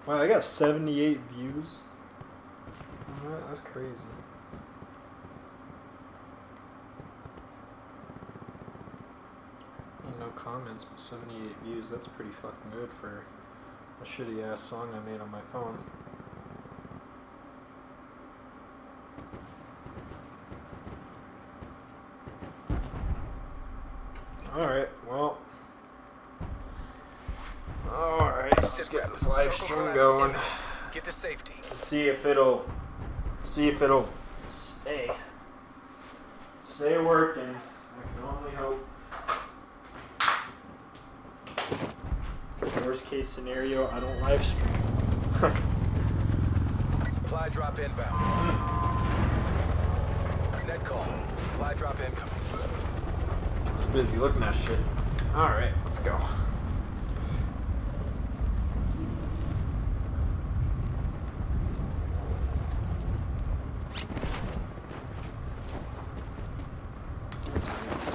Wow, I got 78 views. Alright, that's crazy. And no comments, but 78 views. That's pretty fucking good for a shitty ass song I made on my phone. Alright, well. Alright, let's get this live stream going. Get to safety. See if it'll stay working. I can only hope. Worst case scenario, I don't live stream. Supply drop inbound. Net call. Supply drop incoming. I was busy looking at shit. Alright, let's go.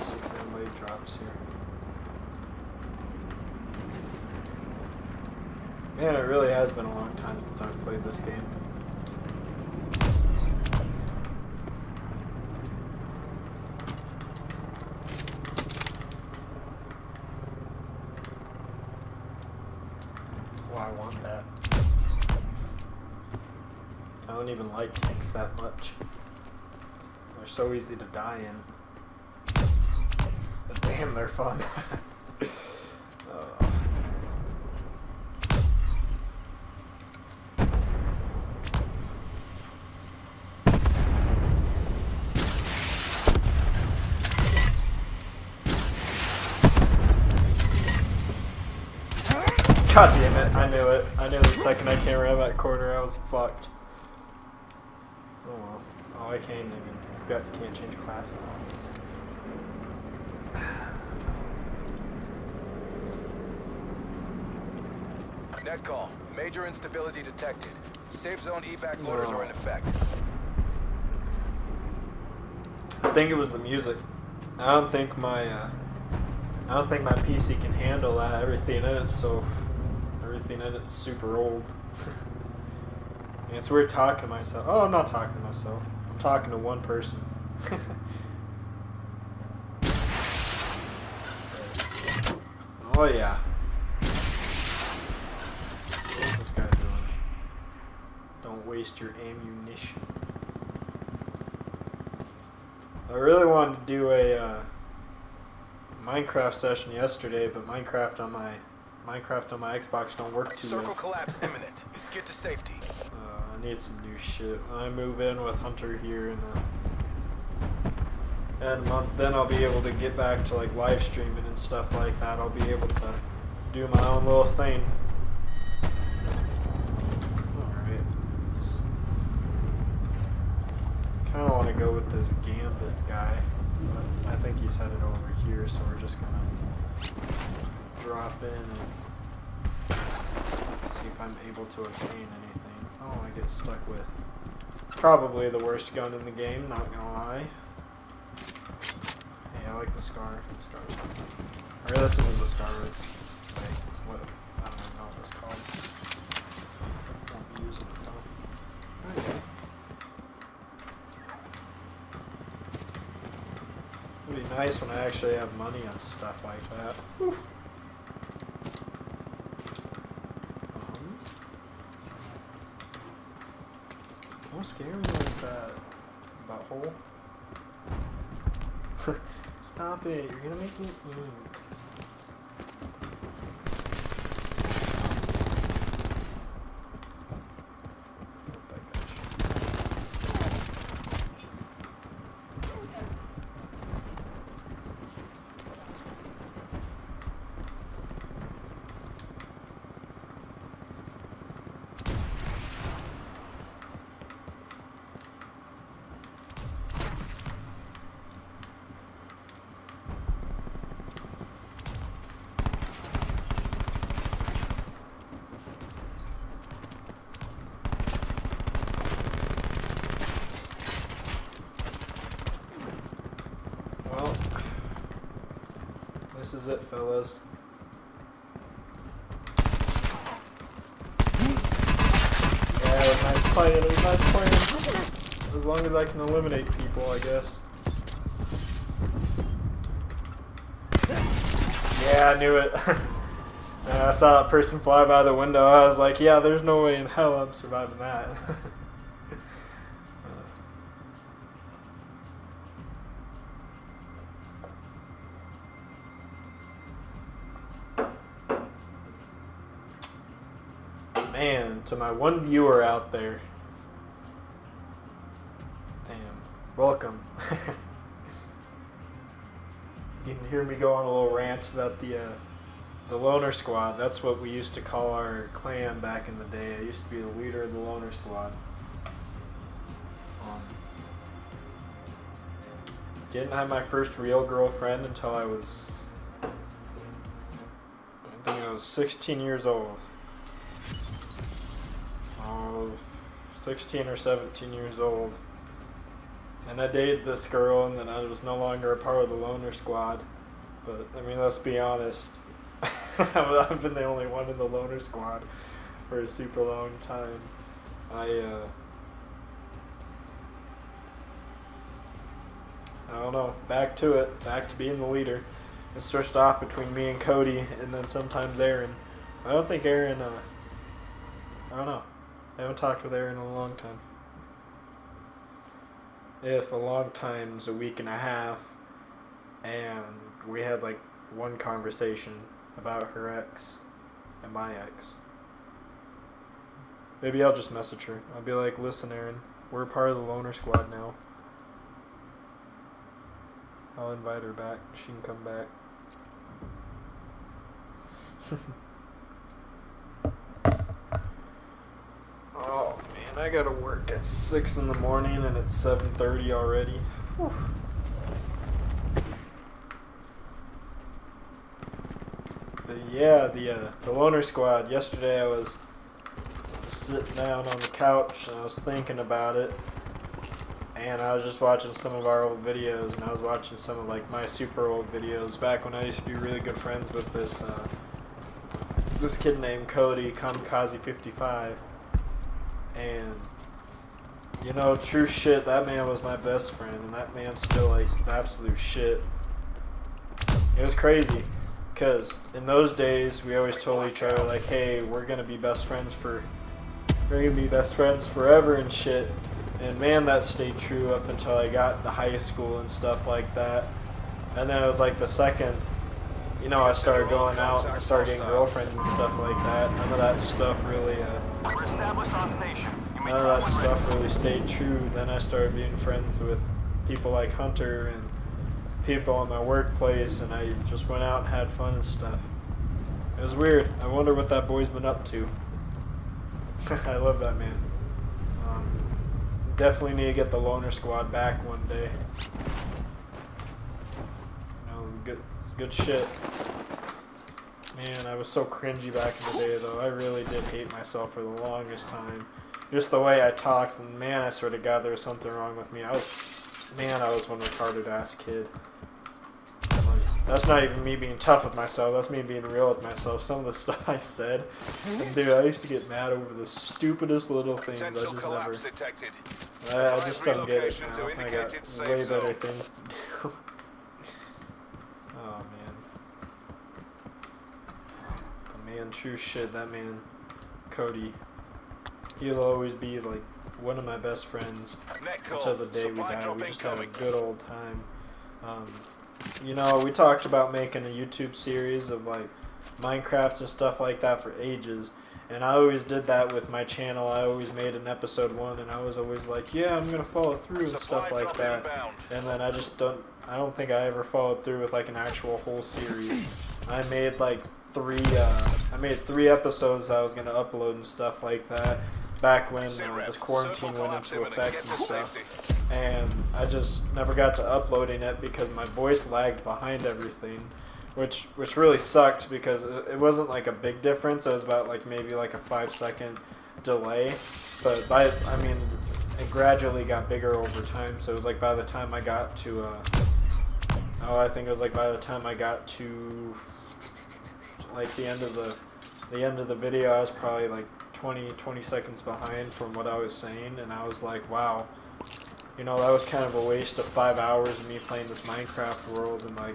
See if anybody drops here. Man, it really has been a long time since I've played this game. Oh, I want that. I don't even like tanks that much. They're so easy to die in. But damn, they're fun. God damn it, I knew it. I knew the second I came around that corner I was fucked. Oh well. Oh, I can't even. Forgot you can't change class. Net call. Major instability detected. Safe zone evac orders are in effect. I think it was the music. I don't think my PC can handle that. Everything in it's super old. And it's weird talking to myself. Oh, I'm not talking to myself. I'm talking to one person. Oh yeah. What's this guy doing? Don't waste your ammunition. I really wanted to do a Minecraft session yesterday, but Minecraft on my Xbox don't work too well. Circle collapse imminent. Get to safety. I need some new shit. When I move in with Hunter here in a month, then I'll be able to get back to like live streaming and stuff like that. I'll be able to do my own little thing. Alright. Kind of want to go with this Gambit guy, but I think he's headed over here, so we're just gonna drop in and see if I'm able to obtain anything. Oh, I get stuck with probably the worst gun in the game, not gonna lie. Hey, I like the Scar. The Scar's fun. Or this isn't the Scar, it's like, what, I don't even know what it's called. So I won't be using it though. Okay. It'd be nice when I actually have money on stuff like that. Oof. Don't scare me like that, butthole. Stop it, you're gonna make me ink. This is it, fellas. was nice playing. It was nice playing. As long as I can eliminate people, I guess. Yeah, I knew it. I saw that person fly by the window. I was like, yeah, there's no way in hell I'm surviving that. Man, to my one viewer out there. Damn. Welcome. You can hear me go on a little rant about the loner squad. That's what we used to call our clan back in the day. I used to be the leader of the loner squad. Didn't have my first real girlfriend until I was, I think I was 16 years old. 16 or 17 years old. And I dated this girl, and then I was no longer a part of the loner squad. But, I mean, let's be honest. I've been the only one in the loner squad for a super long time. I don't know. Back to it. Back to being the leader. It switched off between me and Cody, and then sometimes Aaron. I don't think Aaron, I don't know. I haven't talked with Aaron in a long time. If a long time's a week and a half, and we had like one conversation about her ex and my ex. Maybe I'll just message her. I'll be like, listen, Aaron, we're part of the loner squad now. I'll invite her back. She can come back. Oh man, I gotta work at 6 in the morning and it's 7:30 already. Whew. But yeah, the loner squad. Yesterday I was sitting down on the couch and I was thinking about it, and I was just watching some of our old videos, and I was watching some of like my super old videos back when I used to be really good friends with this kid named Cody, Kamikaze 55. And, you know, true shit, that man was my best friend, and that man's still, like, the absolute shit. It was crazy, because in those days, we always told each other, like, hey, we're gonna be best friends forever and shit. And, man, that stayed true up until I got into high school and stuff like that. And then it was, like, the second, you know, I started going out, and I started getting girlfriends and stuff like that. None of that stuff really, We're established on station. none of that stuff really stayed true. Then I started being friends with people like Hunter and people in my workplace, and I just went out and had fun and stuff. It was weird. I wonder what that boy's been up to. I love that man. Definitely need to get the loner squad back one day. You know, it's good shit. Man, I was so cringy back in the day, though. I really did hate myself for the longest time. Just the way I talked, and man, I swear to God, there was something wrong with me. I was one retarded-ass kid. Like, that's not even me being tough with myself. That's me being real with myself. Some of the stuff I said, and dude, I used to get mad over the stupidest little things. I just never. I just don't get it now. I got way better things to do. Oh man. But man, true shit. That man, Cody. He'll always be like one of my best friends until the day we die. We just had a good old time. You know, we talked about making a YouTube series of like Minecraft and stuff like that for ages, and I always did that with my channel. I always made an episode 1, and I was always like, yeah, I'm gonna follow through and stuff like that. And then I don't think I ever followed through with like an actual whole series. I made like 3 episodes that I was gonna upload and stuff like that back when this quarantine went into effect and stuff, and I just never got to uploading it because my voice lagged behind everything, which really sucked because it wasn't like a big difference. It was about like maybe like a 5-second delay, but it gradually got bigger over time. So it was like by the time I got to I think it was like by the time I got to like the end of the video, I was probably like 20 seconds behind from what I was saying, and I was like, wow, you know, that was kind of a waste of 5 hours of me playing this Minecraft world, and like,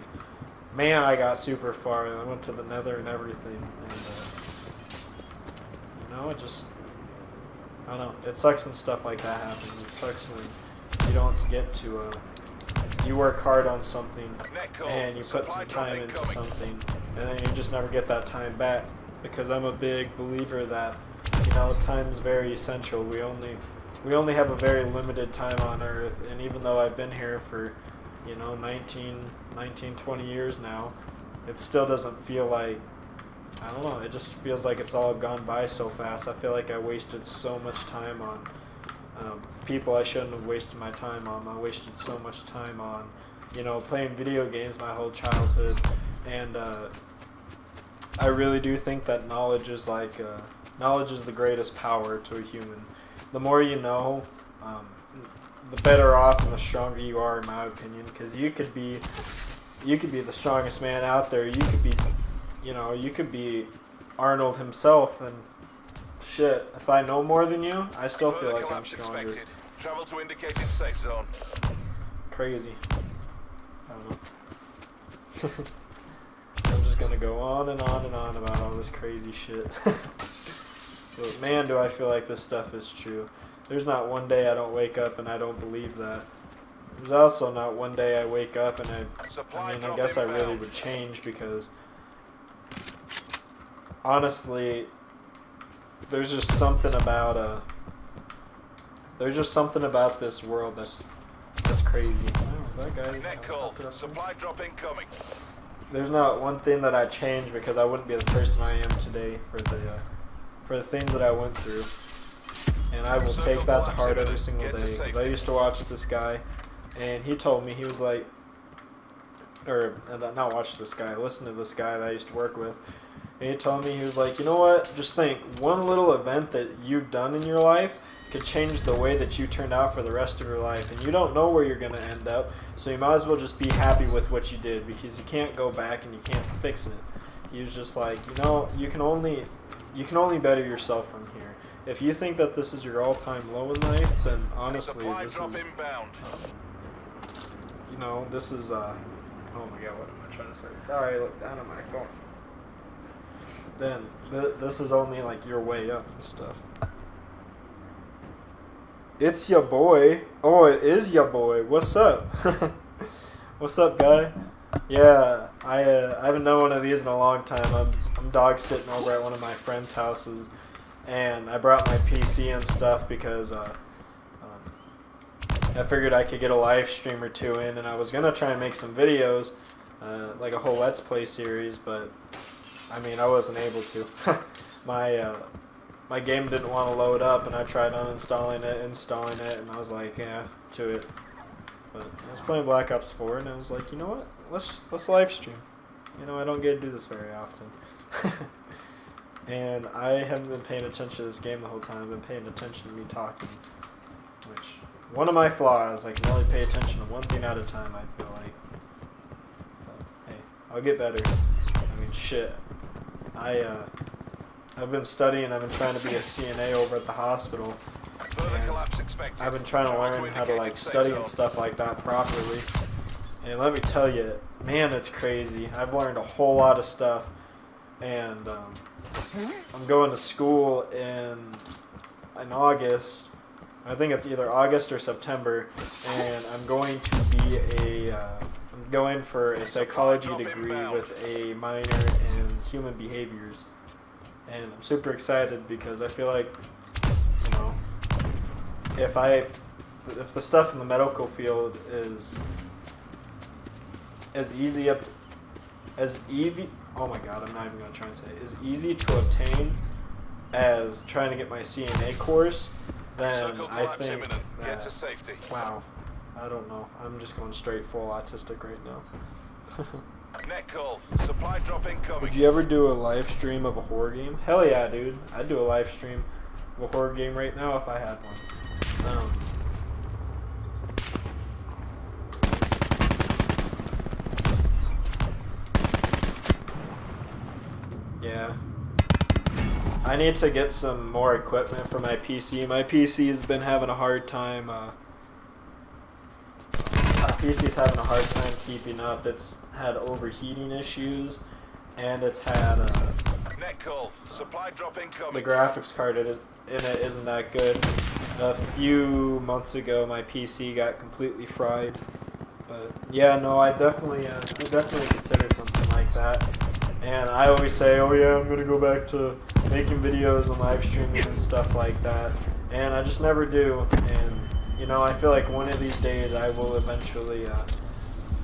man, I got super far, and I went to the Nether and everything, and you know, it just, I don't know, it sucks when stuff like that happens. It sucks when you don't get to, you work hard on something, and you put some time into something, and then you just never get that time back, because I'm a big believer that, you know, time's very essential. We only have a very limited time on Earth, and even though I've been here for, you know, 20 years now, it still doesn't feel like, I don't know, it just feels like it's all gone by so fast. I feel like I wasted so much time on people I shouldn't have wasted my time on. I wasted so much time on, you know, playing video games my whole childhood, and I really do think that knowledge is like, knowledge is the greatest power to a human. The more you know, the better off and the stronger you are, in my opinion, because you could be the strongest man out there. You could be, you know, you could be Arnold himself, and shit, if I know more than you, I still feel like I'm stronger. Travel to indicated safe zone. Crazy. I don't know. I'm just gonna go on and on and on about all this crazy shit. But man, do I feel like this stuff is true. There's not one day I don't wake up and I don't believe that. There's also not one day I wake up and I guess I really would change, because honestly, there's just something about this world that's crazy. Oh, is that guy? Net call. Supply drop incoming. There's not one thing that I changed, because I wouldn't be the person I am today for the things that I went through. And I will take that to heart every single day, because I used to watch this guy, and he told me, he was like, or not watch this guy, listen to this guy that I used to work with, and he told me, he was like, you know what, just think, one little event that you've done in your life could change the way that you turned out for the rest of your life, and you don't know where you're going to end up, so you might as well just be happy with what you did, because you can't go back and you can't fix it. He was just like, you know, you can only better yourself from here. If you think that this is your all-time low in life, then honestly, this is, you know, this is, oh my god, what am I trying to say? Sorry, I looked down at my phone. Then, this is only like your way up and stuff. It's your boy. Oh, it is your boy. What's up? What's up, guy? Yeah, I haven't done one of these in a long time. I'm dog sitting over at one of my friends' houses, and I brought my PC and stuff because I figured I could get a live stream or two in, and I was gonna try and make some videos, like a whole Let's Play series, but I mean, I wasn't able to. My game didn't want to load up, and I tried uninstalling it, installing it, and I was like, yeah, to it. But I was playing Black Ops 4, and I was like, you know what? Let's live stream. You know, I don't get to do this very often. And I haven't been paying attention to this game the whole time. I've been paying attention to me talking, which, one of my flaws, I can only pay attention to one thing at a time, I feel like. But, hey, I'll get better. I mean, shit. I've been studying, I've been trying to be a CNA over at the hospital. I've been trying to learn how to like study and stuff like that properly. And let me tell you, man, it's crazy. I've learned a whole lot of stuff. And I'm going to school in August. I think it's either August or September. And I'm going to be I'm going for a psychology degree with a minor in human behaviors. And I'm super excited because I feel like, you know, if the stuff in the medical field is as easy oh my god, I'm not even going to try and say it, as easy to obtain as trying to get my CNA course, then I think that, wow, I don't know, I'm just going straight full autistic right now. Net call. Supply drop incoming. Would you ever do a live stream of a horror game? Hell yeah, dude. I'd do a live stream of a horror game right now if I had one. Yeah. I need to get some more equipment for my PC. My PC has been having a hard time. My PC's having a hard time keeping up. It's had overheating issues, and it's had Net call. Supply drop incoming. the graphics card in it isn't that good. A few months ago, my PC got completely fried. But yeah, no, I definitely considered something like that. And I always say, oh yeah, I'm gonna go back to making videos and live streaming and stuff like that. And I just never do. And you know, I feel like one of these days I will eventually,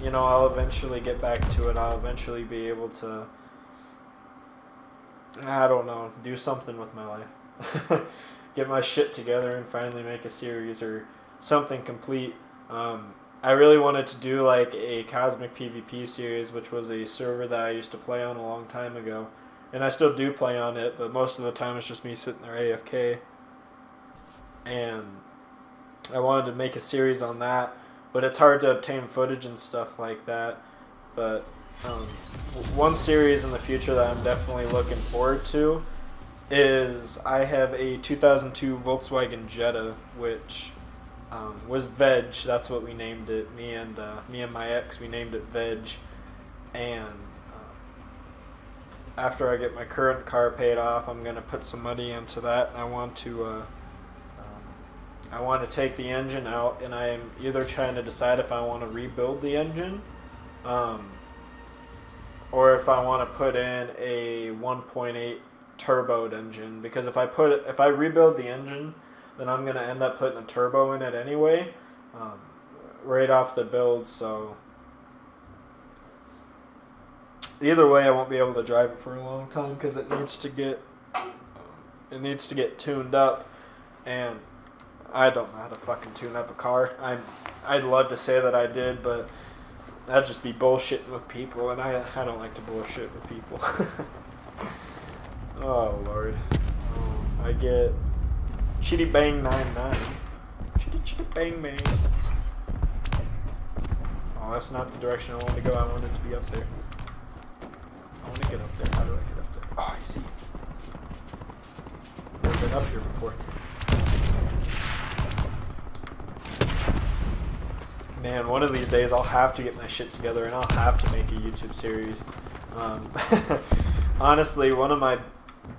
you know, I'll eventually get back to it. I'll eventually be able to, I don't know, do something with my life. Get my shit together and finally make a series or something complete. I really wanted to do like a Cosmic PvP series, which was a server that I used to play on a long time ago. And I still do play on it, but most of the time it's just me sitting there AFK. And I wanted to make a series on that, but it's hard to obtain footage and stuff like that. But one series in the future that I'm definitely looking forward to is I have a 2002 Volkswagen Jetta, which was Veg. That's what we named it. Me and my ex, we named it Veg. And after I get my current car paid off, I'm gonna put some money into that. And I want to take the engine out, and I am either trying to decide if I want to rebuild the engine, or if I want to put in a 1.8 turboed engine. Because if I rebuild the engine, then I'm gonna end up putting a turbo in it anyway, right off the build. So either way, I won't be able to drive it for a long time because it needs to get tuned up, and I don't know how to fucking tune up a car. I'd love to say that I did, but that'd just be bullshitting with people, and I don't like to bullshit with people. Oh Lord. I get Chitty Bang 99. Chitty Bang Bang. Oh, that's not the direction I wanted to go. I wanted to be up there. I want to get up there. How do I get up there? Oh, I see. I've never been up here before. Man, one of these days I'll have to get my shit together and I'll have to make a YouTube series. Honestly, one of my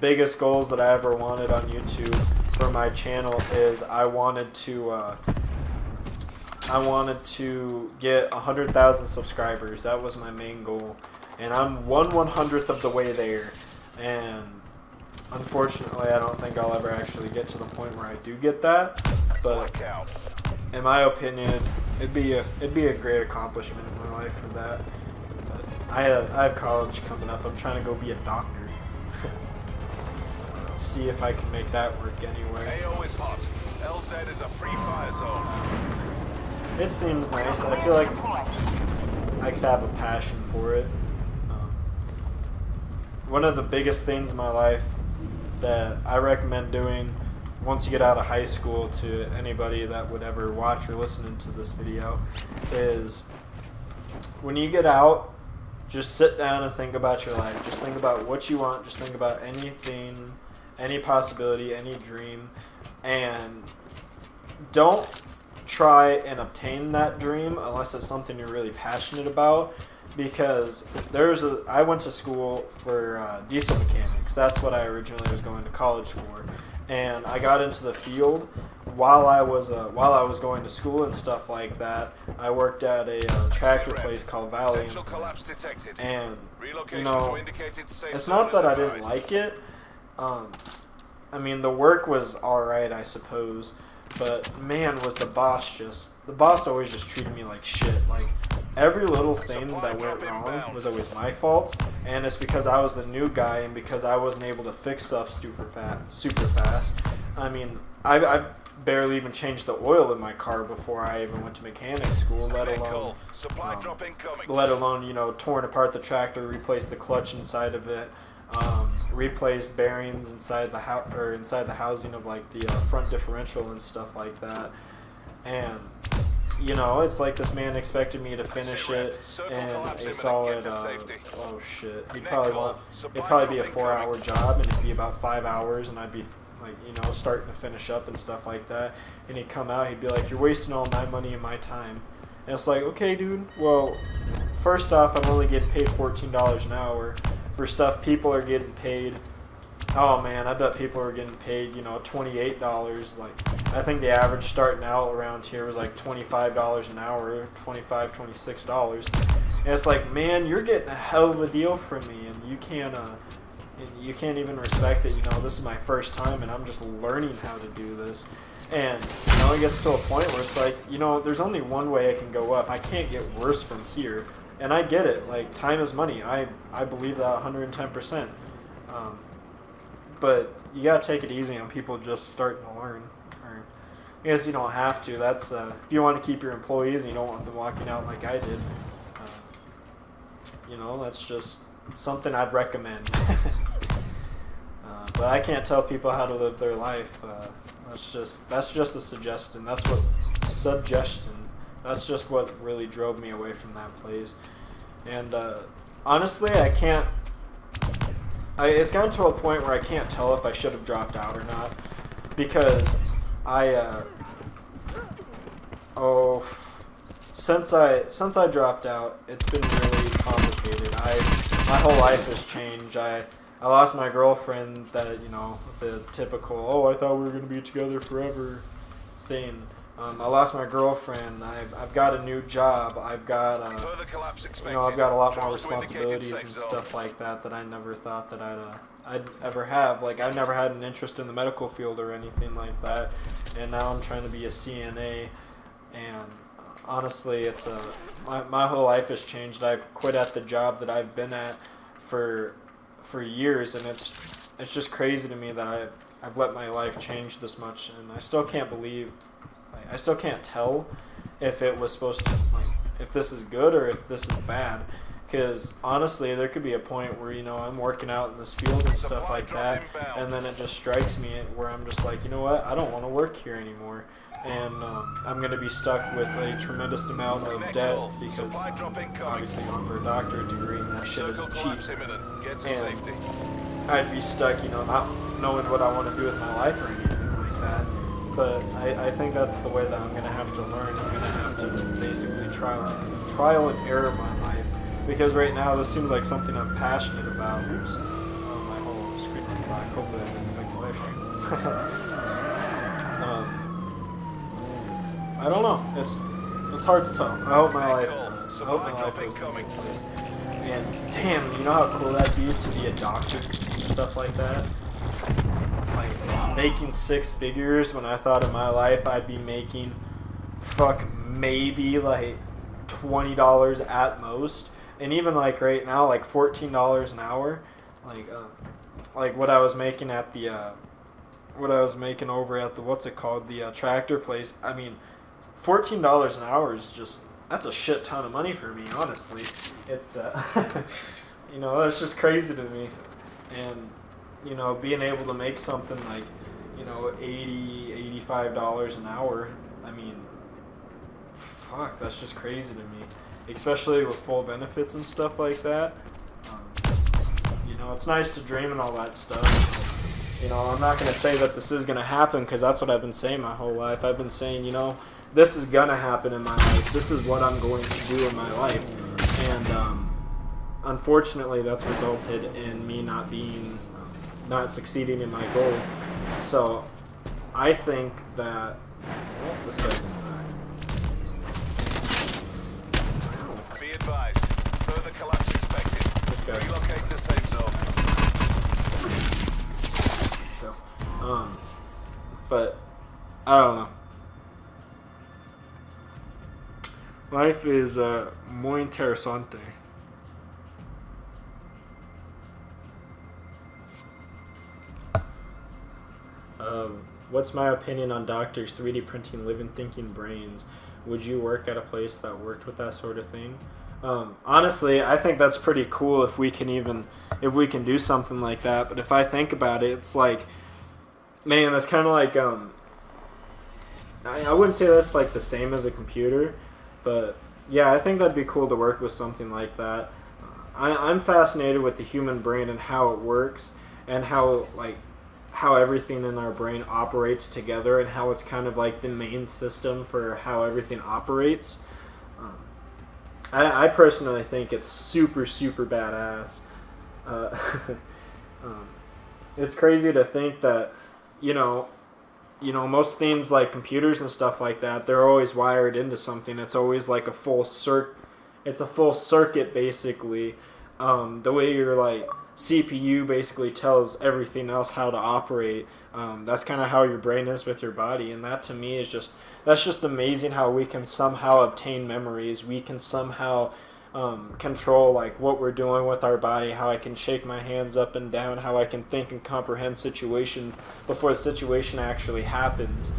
biggest goals that I ever wanted on YouTube for my channel is I wanted to get 100,000 subscribers. That was my main goal, and I'm 1/100th of the way there. And unfortunately, I don't think I'll ever actually get to the point where I do get that. But Blackout. in my opinion, it'd be a great accomplishment in my life for that. But I have college coming up. I'm trying to go be a doctor. See if I can make that work anyway. AO is hot. LZ is a free fire zone. It seems nice. I feel like I could have a passion for it. One of the biggest things in my life that I recommend doing once you get out of high school to anybody that would ever watch or listen to this video is when you get out, just sit down and think about your life. Just think about what you want. Just think about anything, any possibility, any dream, and don't try and obtain that dream unless it's something you're really passionate about. Because I went to school for diesel mechanics. That's what I originally was going to college for, and I got into the field while I was going to school and stuff like that. I worked at a tractor place called Valley, and you know, it's not that I didn't like it. I mean, the work was alright, I suppose, but man, was the boss always just treated me like shit. Like, every little thing that went wrong was always my fault, and it's because I was the new guy and because I wasn't able to fix stuff super fast. I mean, I barely even changed the oil in my car before I even went to mechanic school, let alone, you know, torn apart the tractor, replaced the clutch inside of it, replaced bearings inside the housing of like the front differential and stuff like that. And you know, it's like this man expected me to finish it in a solid, oh shit, it'd probably be a 4-hour job, and it'd be about 5 hours, and I'd be, like, you know, starting to finish up and stuff like that, and he'd come out, he'd be like, you're wasting all my money and my time, and it's like, okay, dude, well, first off, I'm only getting paid $14 an hour for stuff people are getting paid. Oh man, I bet people are getting paid, you know, $28. Like, I think the average starting out around here was like $25 an hour, $25, $26. And it's like, man, you're getting a hell of a deal from me, and you can't even respect that. You know, this is my first time, and I'm just learning how to do this. And you know, it gets to a point where it's like, you know, there's only one way I can go up. I can't get worse from here. And I get it. Like, time is money. I believe that 110%. But you gotta take it easy on people just starting to learn. Or, I guess you don't have to. That's if you want to keep your employees and you don't want them walking out like I did. You know, that's just something I'd recommend. But I can't tell people how to live their life. That's just a suggestion. That's just what really drove me away from that place. And honestly, it's gotten to a point where I can't tell if I should have dropped out or not, because since I dropped out, it's been really complicated. My whole life has changed. I lost my girlfriend. That, you know, the typical, I thought we were gonna be together forever thing. I lost my girlfriend. I've got a new job. I've got you know, I've got a lot more responsibilities and stuff like that I never thought that I'd ever have. Like, I've never had an interest in the medical field or anything like that, and now I'm trying to be a CNA. And honestly, it's my whole life has changed. I've quit at the job that I've been at for years, and it's just crazy to me that I've let my life change this much, and I still can't tell if it was supposed to, like, if this is good or if this is bad. Because honestly, there could be a point where, you know, I'm working out in this field and stuff like that, and then it just strikes me where I'm just like, you know what, I don't want to work here anymore. And I'm going to be stuck with a tremendous amount of debt because obviously going for a doctorate degree and that shit isn't cheap. And I'd be stuck, you know, not knowing what I want to do with my life or anything like that. But I think that's the way that I'm going to have to learn. I'm going to have to basically trial and error my life. Because right now this seems like something I'm passionate about. Oops. Oh, my whole screen went black. Hopefully that didn't affect the live stream. I don't know. It's hard to tell. I hope my life goes in a good place. And damn, you know how cool that'd be to be a doctor and stuff like that? Like, making 6 figures when I thought in my life I'd be making maybe like $20 at most. And even like right now, like $14 an hour, like what I was making at the over at the, what's it called, the tractor place. I mean, $14 an hour is just, that's a shit ton of money for me, honestly. It's you know, it's just crazy to me. And you know, being able to make something like, you know, $80, $85 an hour, I mean, fuck, that's just crazy to me. Especially with full benefits and stuff like that. You know, it's nice to dream and all that stuff. You know, I'm not going to say that this is going to happen, because that's what I've been saying my whole life. I've been saying, you know, this is going to happen in my life. This is what I'm going to do in my life. And unfortunately, that's resulted in me not succeeding in my goals. So I think that this guy's gonna die. Be advised, further collapse expected. This guy. Relocate to safe zone. So, but I don't know. Life is muy interesante. What's my opinion on doctors 3D printing living thinking brains? Would you work at a place that worked with that sort of thing? Honestly, I think that's pretty cool if we can do something like that. But if I think about it, it's like, man, that's kind of like I wouldn't say that's like the same as a computer, but yeah, I think that'd be cool to work with something like that. I'm fascinated with the human brain and how it works, and how everything in our brain operates together, and how it's kind of like the main system for how everything operates. I personally think it's super, super badass. It's crazy to think that, most things like computers and stuff like that, they're always wired into something. It's always like it's a full circuit basically. The way your like CPU basically tells everything else how to operate. That's kind of how your brain is with your body, and that to me is that's just amazing how we can somehow obtain memories. We can somehow control like what we're doing with our body, how I can shake my hands up and down, how I can think and comprehend situations before the situation actually happens.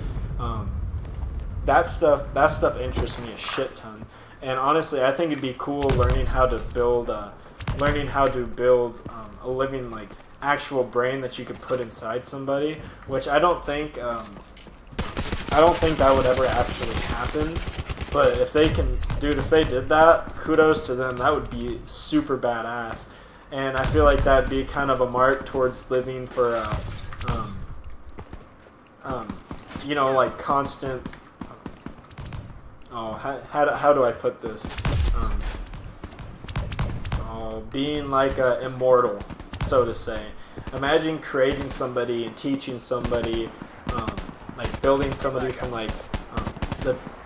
That stuff interests me a shit ton, and honestly, I think it'd be cool learning how to build a living like actual brain that you could put inside somebody, which I don't think that would ever actually happen. But if they did that, kudos to them. That would be super badass. And I feel like that'd be kind of a mark towards living for, like constant. How do I put this? Being like immortal, so to say. Imagine creating somebody and teaching somebody, like building somebody from like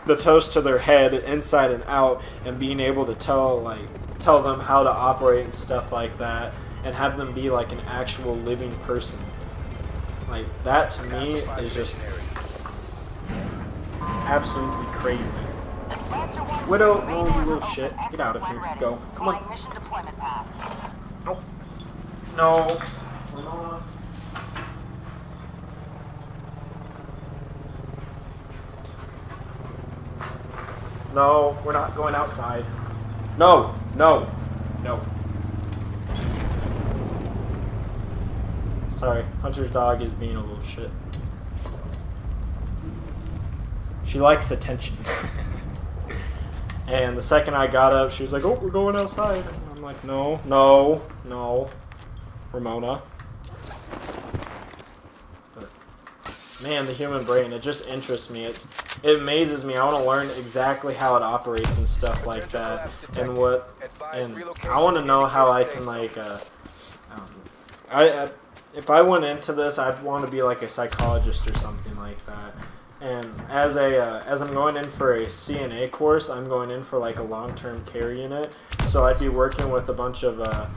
the toes to their head, inside and out, and being able to tell them how to operate and stuff like that, and have them be like an actual living person. Like that to me is just absolutely crazy. Widow, oh you little shit, get out of here, go, come on. Nope. No. No, we're not going outside. No. Sorry, Hunter's dog is being a little shit. She likes attention. And the second I got up, she was like, oh, we're going outside. And I'm like, no, Ramona. But, man, the human brain, it just interests me. It amazes me. I want to learn exactly how it operates and stuff like that. And I want to know how I can, like, if I went into this, I'd want to be like a psychologist or something like that. And as I'm going in for a CNA course, I'm going in for like a long-term care unit. So I'd be working with a bunch of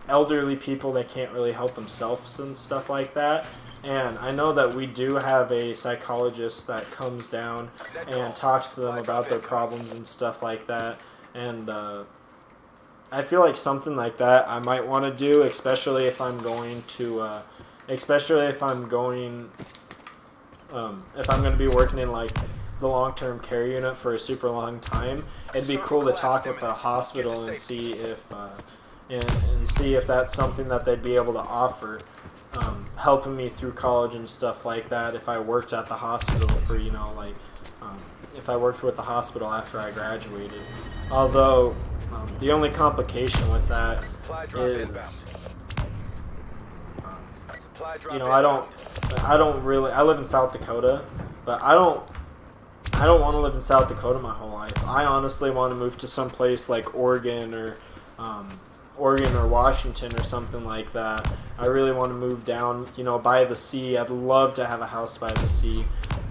elderly people that can't really help themselves and stuff like that. And I know that we do have a psychologist that comes down and talks to them about their problems and stuff like that. And I feel like something like that I might want to do, especially if I'm going to be working in like the long-term care unit for a super long time. It'd be cool to talk with the hospital and see if that's something that they'd be able to offer, helping me through college and stuff like that. If I worked at the hospital for if I worked with the hospital after I graduated. Although the only complication with that is I live in South Dakota, but I don't want to live in South Dakota my whole life. I honestly want to move to some place like Oregon or Washington or something like that. I really want to move down, by the sea. I'd love to have a house by the sea.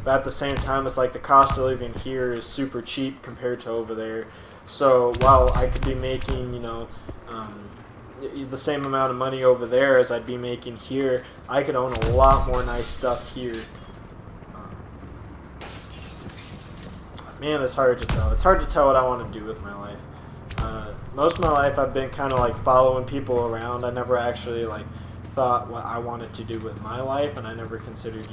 But at the same time, it's like the cost of living here is super cheap compared to over there. So while I could be making, the same amount of money over there as I'd be making here, I could own a lot more nice stuff here. Man, it's hard to tell. It's hard to tell what I want to do with my life. Most of my life I've been kind of like following people around. I never actually like thought what I wanted to do with my life, and I never considered,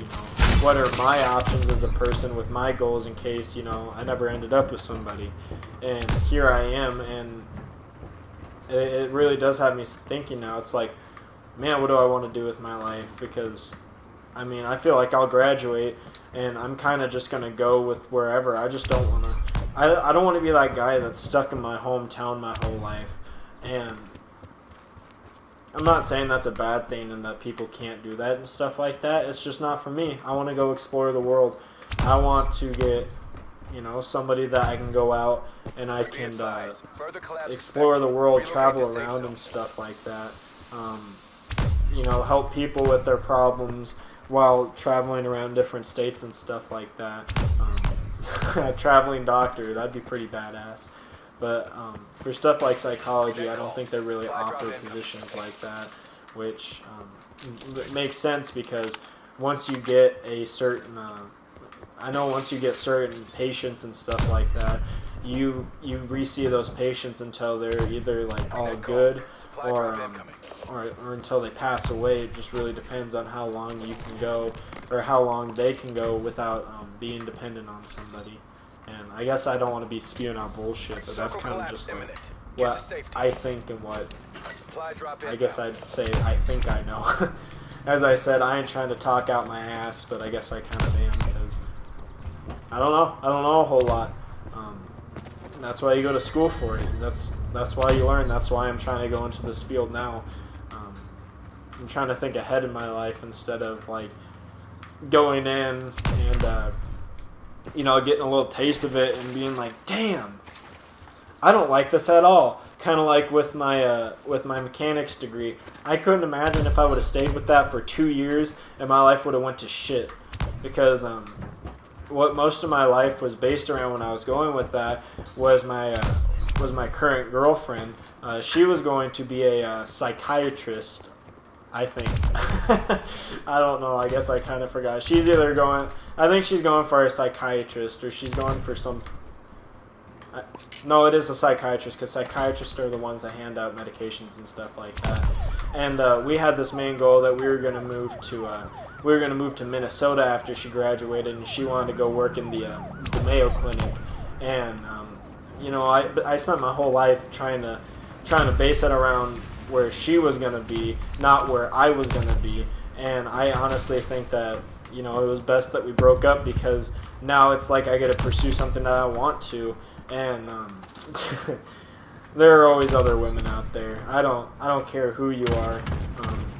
what are my options as a person with my goals in case, I never ended up with somebody. And here I am, and it really does have me thinking now. It's like, man, what do I want to do with my life? Because I mean, I feel like I'll graduate, and I'm kind of just gonna go with wherever. I just don't wanna. I don't want to be that guy that's stuck in my hometown my whole life, and I'm not saying that's a bad thing and that people can't do that and stuff like that. It's just not for me. I want to go explore the world. I want to get, you know, somebody that I can go out and I can explore the world, travel around and stuff like that. You know, help people with their problems while traveling around different states and stuff like that. A traveling doctor, that'd be pretty badass. But for stuff like psychology, I don't think they really offer positions like that, which makes sense because once you get a certain, I know once you get certain patients and stuff like that, you re-see those patients until they're either like all good or until they pass away. It just really depends on how long you can go or how long they can go without being dependent on somebody. And I guess I don't want to be spewing out bullshit, but that's kind of just like what I think and what I guess I'd say I think I know. As I said, I ain't trying to talk out my ass, but I guess I kind of am because I don't know a whole lot. That's why you go to school for it. That's why you learn. That's why I'm trying to go into this field now. I'm trying to think ahead in my life instead of like going in and you know, getting a little taste of it and being like, damn, I don't like this at all. Kind of like with my mechanics degree. I couldn't imagine if I would have stayed with that for 2 years and my life would have went to shit. Because what most of my life was based around when I was going with that was my current girlfriend. She was going to be a psychiatrist, I think. I don't know. I guess I kind of forgot. She's either going... I think she's going for a psychiatrist or she's going for some... No, it is a psychiatrist because psychiatrists are the ones that hand out medications and stuff like that. And we had this main goal that we were going to move to Minnesota after she graduated, and she wanted to go work in the Mayo Clinic. And you know, I spent my whole life trying to base it around where she was going to be, not where I was going to be. And I honestly think that, you know, it was best that we broke up because now it's like I get to pursue something that I want to. And there are always other women out there. I don't care who you are.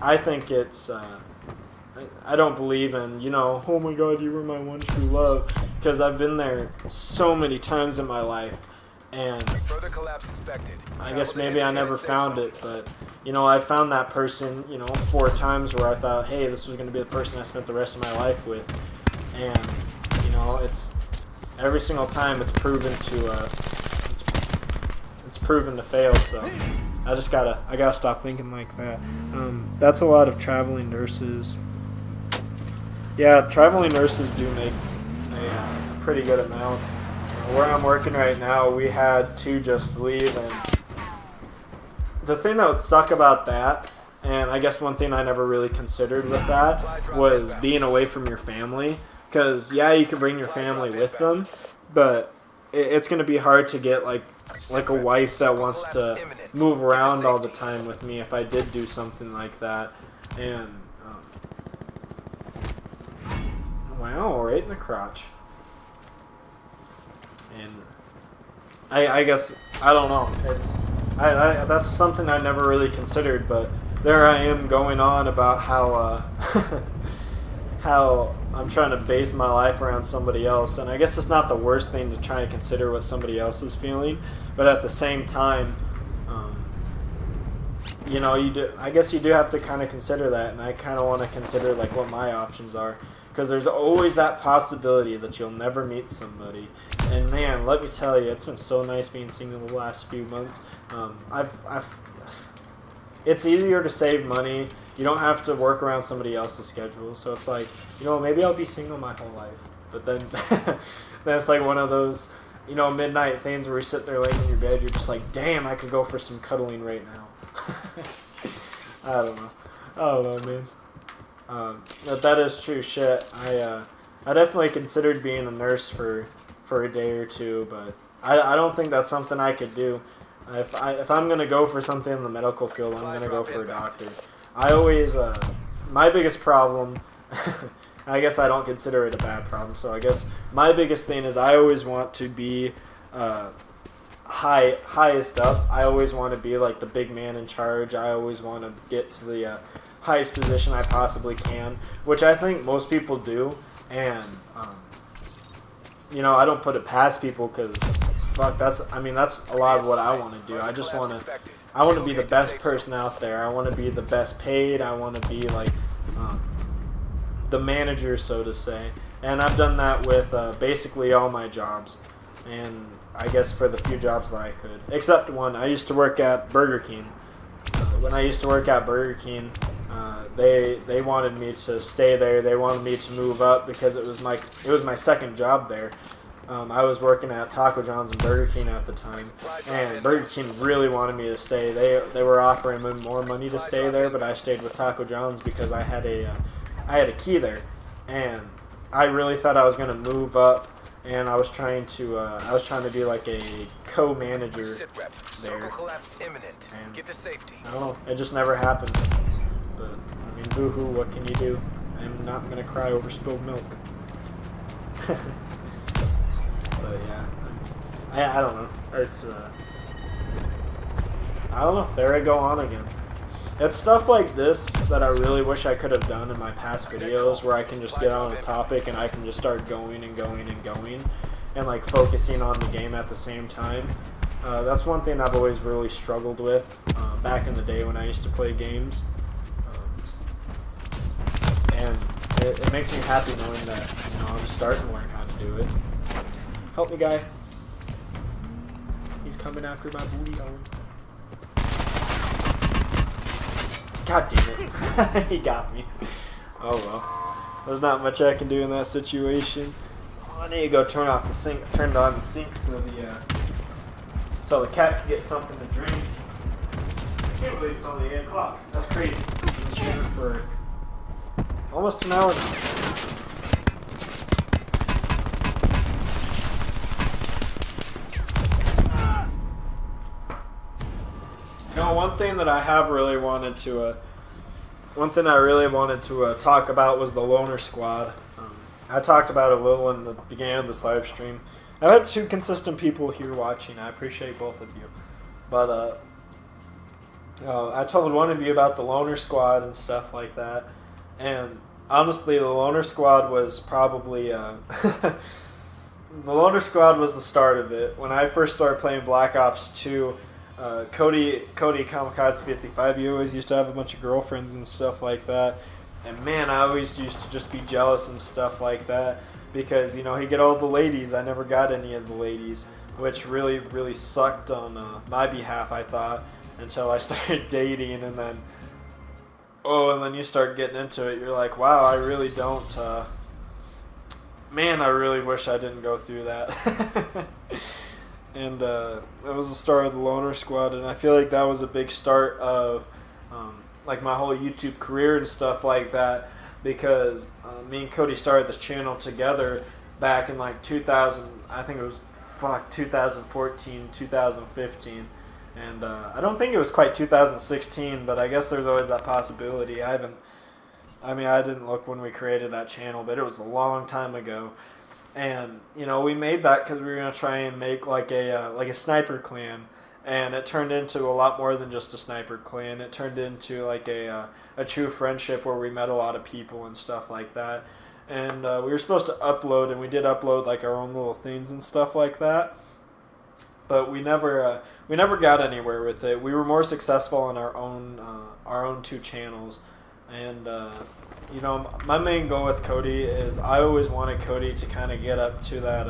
I think it's I don't believe in, you know, oh my God, you were my one true love, because I've been there so many times in my life. And further collapse expected. I guess maybe I never found it, but you know, I found that person, you know, 4 times where I thought, hey, this was going to be the person I spent the rest of my life with. And you know, it's every single time it's proven to it's proven to fail. So I gotta stop thinking like that. That's a lot of traveling nurses. Yeah, traveling nurses do make a pretty good amount. Where I'm working right now, we had 2 just leave, and the thing that would suck about that, and I guess one thing I never really considered with that, was being away from your family. Because, yeah, you can bring your family with them, but it's going to be hard to get, like a wife that wants to move around all the time with me if I did do something like that. And, wow, right in the crotch. And I guess, I don't know, that's something I never really considered, but there I am going on about how how I'm trying to base my life around somebody else, and I guess it's not the worst thing to try and consider what somebody else is feeling, but at the same time, you know, I guess you do have to kind of consider that, and I kind of want to consider like what my options are. Because there's always that possibility that you'll never meet somebody. And man, let me tell you, it's been so nice being single the last few months. It's easier to save money. You don't have to work around somebody else's schedule. So it's like, you know, maybe I'll be single my whole life. But then, then it's like one of those, you know, midnight things where you sit there laying in your bed. You're just like, damn, I could go for some cuddling right now. I don't know, man. But that is true shit. I definitely considered being a nurse for a day or 2, but I don't think that's something I could do. If I'm gonna go for something in the medical field, I'm gonna go for a doctor. I always my biggest problem I guess I don't consider it a bad problem. So I guess my biggest thing is I always want to be highest up. I always want to be like the big man in charge. I always want to get to the highest position I possibly can, which I think most people do. And you know, I don't put it past people because fuck, that's a lot of what I want to do. I just want to be the best person out there. I want to be the best paid. I want to be like the manager, so to say. And I've done that with basically all my jobs. And I guess for the few jobs that I could. Except one. I used to work at Burger King. When I used to work at Burger King, they wanted me to stay there. They wanted me to move up because it was my second job there. I was working at Taco John's and Burger King at the time, and Burger King really wanted me to stay. They were offering me more money to stay there, but I stayed with Taco John's because I had a key there, and I really thought I was gonna move up, and I was trying to be like a co-manager there. And I don't know, it just never happened. But I mean, boo-hoo, what can you do? I'm not gonna cry over spilled milk. But yeah, I don't know. It's I don't know. There I go on again. It's stuff like this that I really wish I could have done in my past videos, where I can just get on a topic and I can just start going and going and going, and like focusing on the game at the same time. That's one thing I've always really struggled with back in the day when I used to play games, and it makes me happy knowing that, you know, I'm starting to learn how to do it. Help me, guy. He's coming after my booty hole. God damn it. He got me. Oh well. There's not much I can do in that situation. Well, I need to go turn on the sink so the cat can get something to drink. I can't believe it's only 8 o'clock. That's crazy. I've been streaming for almost an hour now. You know, one thing I really wanted to talk about was the Loner Squad. I talked about it a little in the beginning of this live stream. I've had 2 consistent people here watching. I appreciate both of you. But I told one of you about the Loner Squad and stuff like that. And honestly, the Loner Squad was probably the Loner Squad was the start of it. When I first started playing Black Ops 2. Cody Kamikaze 55, he always used to have a bunch of girlfriends and stuff like that, and man, I always used to just be jealous and stuff like that, because, you know, he'd get all the ladies. I never got any of the ladies, which really sucked on my behalf, I thought, until I started dating, and then you start getting into it, you're like, wow, I really don't, man, I really wish I didn't go through that. And that was the start of the Loner Squad, and I feel like that was a big start of like my whole YouTube career and stuff like that, because me and Cody started this channel together back in like 2000, I think it was 2014, 2015, and I don't think it was quite 2016, but I guess there's always that possibility. I didn't look when we created that channel, but it was a long time ago. And, you know, we made that because we were going to try and make like a sniper clan, and it turned into a lot more than just a sniper clan. It turned into like a true friendship where we met a lot of people and stuff like that. And we were supposed to upload, and we did upload like our own little things and stuff like that. But we never got anywhere with it. We were more successful on our own 2 channels, and you know, my main goal with Cody is I always wanted Cody to kind of get up to that,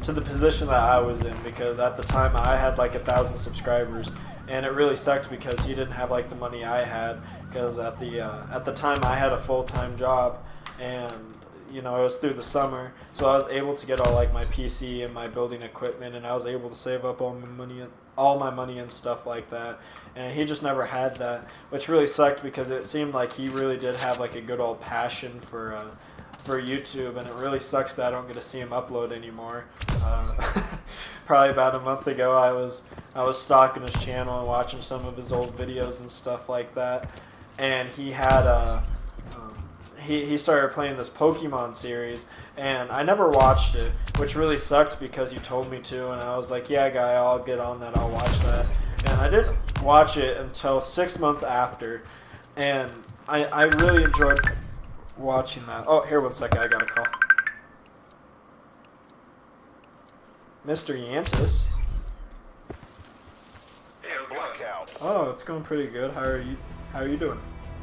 to the position that I was in, because at the time I had like 1,000 subscribers, and it really sucked because he didn't have like the money I had, because at the time I had a full-time job, and you know, it was through the summer, so I was able to get all like my PC and my building equipment, and I was able to save up all my money and stuff like that. And he just never had that, which really sucked, because it seemed like he really did have like a good old passion for YouTube, and it really sucks that I don't get to see him upload anymore. Probably about a month ago, I was stalking his channel and watching some of his old videos and stuff like that, and he had he started playing this Pokemon series, and I never watched it, which really sucked because you told me to, and I was like, yeah, guy, I'll get on that, I'll watch that. And I didn't watch it until 6 months after, and I really enjoyed watching that. Oh, here, 1 second, I got a call. Mr. Yantis. Hey, how's it going? Blackout. Oh, it's going pretty good. How are you doing?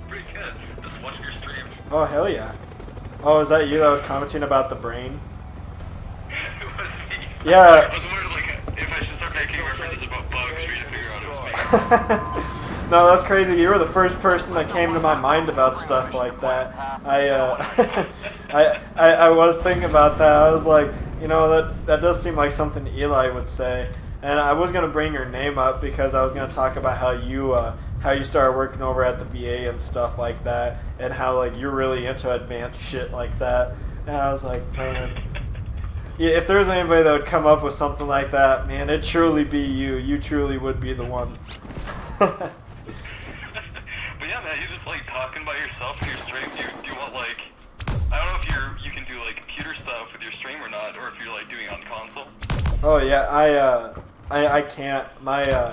Pretty good. Just watching your stream. Oh, hell yeah. Oh, is that you that was commenting about the brain? It was me. Yeah. I was wondering, like, if I should start making references about bugs, trying to figure out it was me. No, that's crazy. You were the first person that came to my mind about stuff like that. I was thinking about that. I was like, you know, that does seem like something Eli would say. And I was gonna bring your name up because I was gonna talk about how you started working over at the VA and stuff like that, and how like you're really into advanced shit like that. And I was like, man, yeah, if there was anybody that would come up with something like that, man, it'd truly be you. You truly would be the one. But yeah, man, you just like talking by yourself in your stream. Do you want like, I don't know if you can do like computer stuff with your stream or not, or if you're like doing it on console. Oh yeah, I can't. My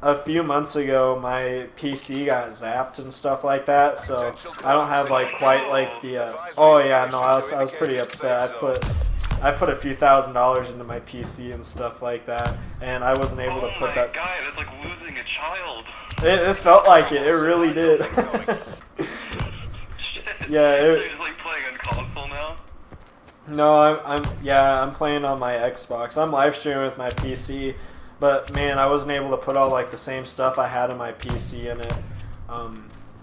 a few months ago, my PC got zapped and stuff like that, so I don't have like quite like the. Oh yeah, no, I was pretty upset. I put a few $1,000s into my PC and stuff like that, and I wasn't able to put that. Oh my god, that's like losing a child. It felt like it. It really did. Shit. Yeah. So you're just like playing on console now. No, I'm playing on my Xbox. I'm live streaming with my PC, but man, I wasn't able to put all like the same stuff I had in my PC in it,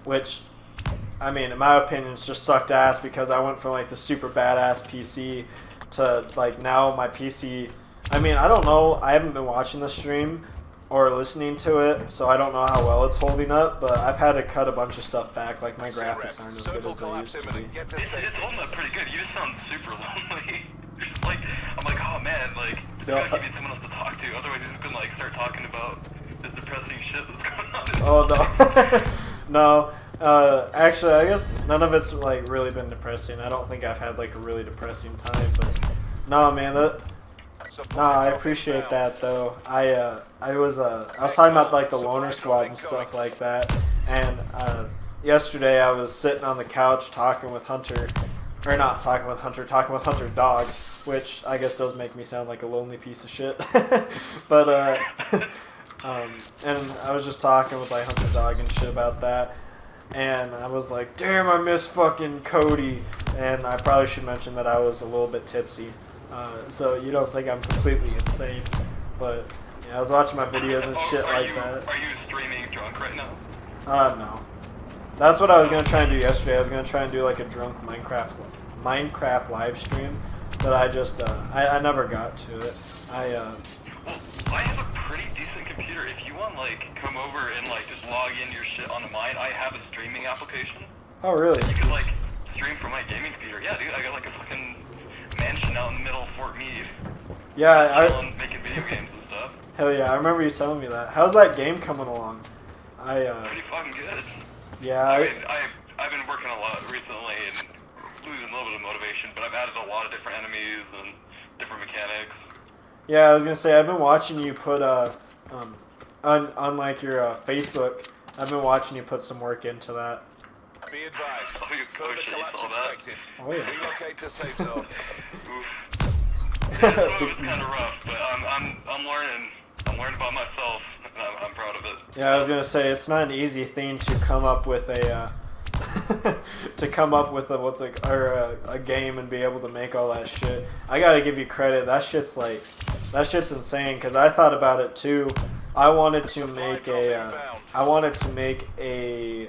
which, I mean, in my opinion, it's just sucked ass because I went from like the super badass PC to like now my PC. I mean, I don't know. I haven't been watching the stream or listening to it, so I don't know how well it's holding up, but I've had to cut a bunch of stuff back, like my graphics aren't as good as they used to be. It's holding up pretty good. You just sound super lonely. You're just like, I'm like, oh man, like, you gotta give me someone else to talk to, otherwise he's just gonna like start talking about this depressing shit that's going on in his Oh no. No, actually, I guess none of it's like really been depressing. I don't think I've had like a really depressing time, but no, man, no, I appreciate that though. I was talking about like the loner squad and stuff like that, and yesterday I was sitting on the couch talking with Hunter, or not talking with Hunter, talking with Hunter's dog, which I guess does make me sound like a lonely piece of shit. But and I was just talking with like Hunter's dog and shit about that, and I was like, damn, I miss fucking Cody, and I probably should mention that I was a little bit tipsy. So you don't think I'm completely insane, but yeah, I was watching my videos and shit like that. Are you streaming drunk right now? No. That's what I was gonna try and do yesterday. I was gonna try and do like a drunk Minecraft live stream, but I just I never got to it. Well, I have a pretty decent computer. If you want, like, come over and like just log in your shit onto mine, I have a streaming application. Oh really? You can like stream from my gaming computer. Yeah, dude, I got like a fucking mansion out in the middle of Fort Meade. Yeah, just chilling, making video games and stuff. Hell yeah, I remember you telling me that. How's that game coming along? Pretty fucking good. Yeah. I mean, I've been working a lot recently and losing a little bit of motivation, but I've added a lot of different enemies and different mechanics. Yeah, I was gonna say I've been watching you put on like your Facebook. I've been watching you put some work into that. Be advised. Oh shit, you saw that? Oh yeah. Relocate to safe zone. Oof. Yeah, some of it's kind of rough, but I'm learning. I'm learning about myself, and I'm proud of it. Yeah, I was gonna say it's not an easy thing to come up with a a game and be able to make all that shit. I gotta give you credit. That shit's insane. Cause I thought about it too. I wanted to make a.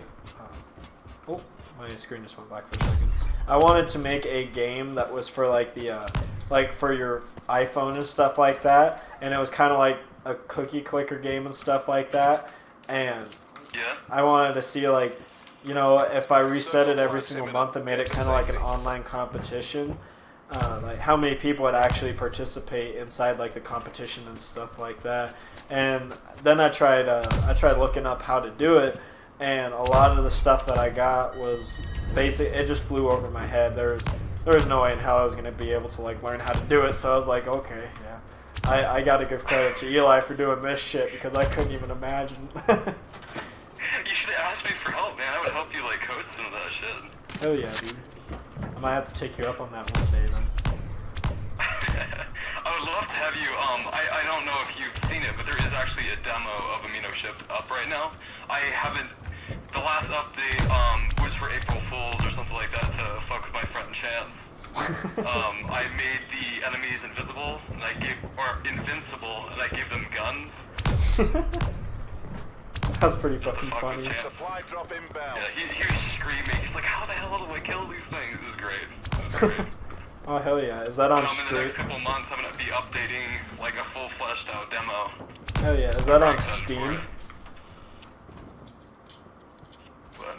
Oh, my screen just went black for a second. I wanted to make a game that was for like the like for your iPhone and stuff like that, and it was kind of like a cookie clicker game and stuff like that. And yeah, I wanted to see like, you know, if I reset it every single month and made it kind of like an online competition, like how many people would actually participate inside like the competition and stuff like that. And then I tried looking up how to do it, and a lot of the stuff that I got was basic. It just flew over my head. There was no way in hell I was gonna be able to like learn how to do it. So I was like, okay, yeah, I gotta give credit to Eli for doing this shit because I couldn't even imagine. You should have asked me for help, man. I would help you like code some of that shit. Hell yeah, dude. I might have to take you up on that one day then. I would love to have you, I don't know if you've seen it, but there is actually a demo of Amino Ship up right now. I haven't, the last update, was for April Fools or something like that to fuck with my friend Chance. I made the enemies invisible, and invincible, and I gave them guns. That's pretty Just to fucking fuck with funny. Chance. Supply drop inbound. Yeah, he was screaming, he's like, how the hell do I kill these things? It was great. It was great. Oh hell yeah! Is that on In the next Steam? couple months, I'm gonna be updating like a full fleshed out demo. Hell yeah! Is that on Excited for Steam? it. What?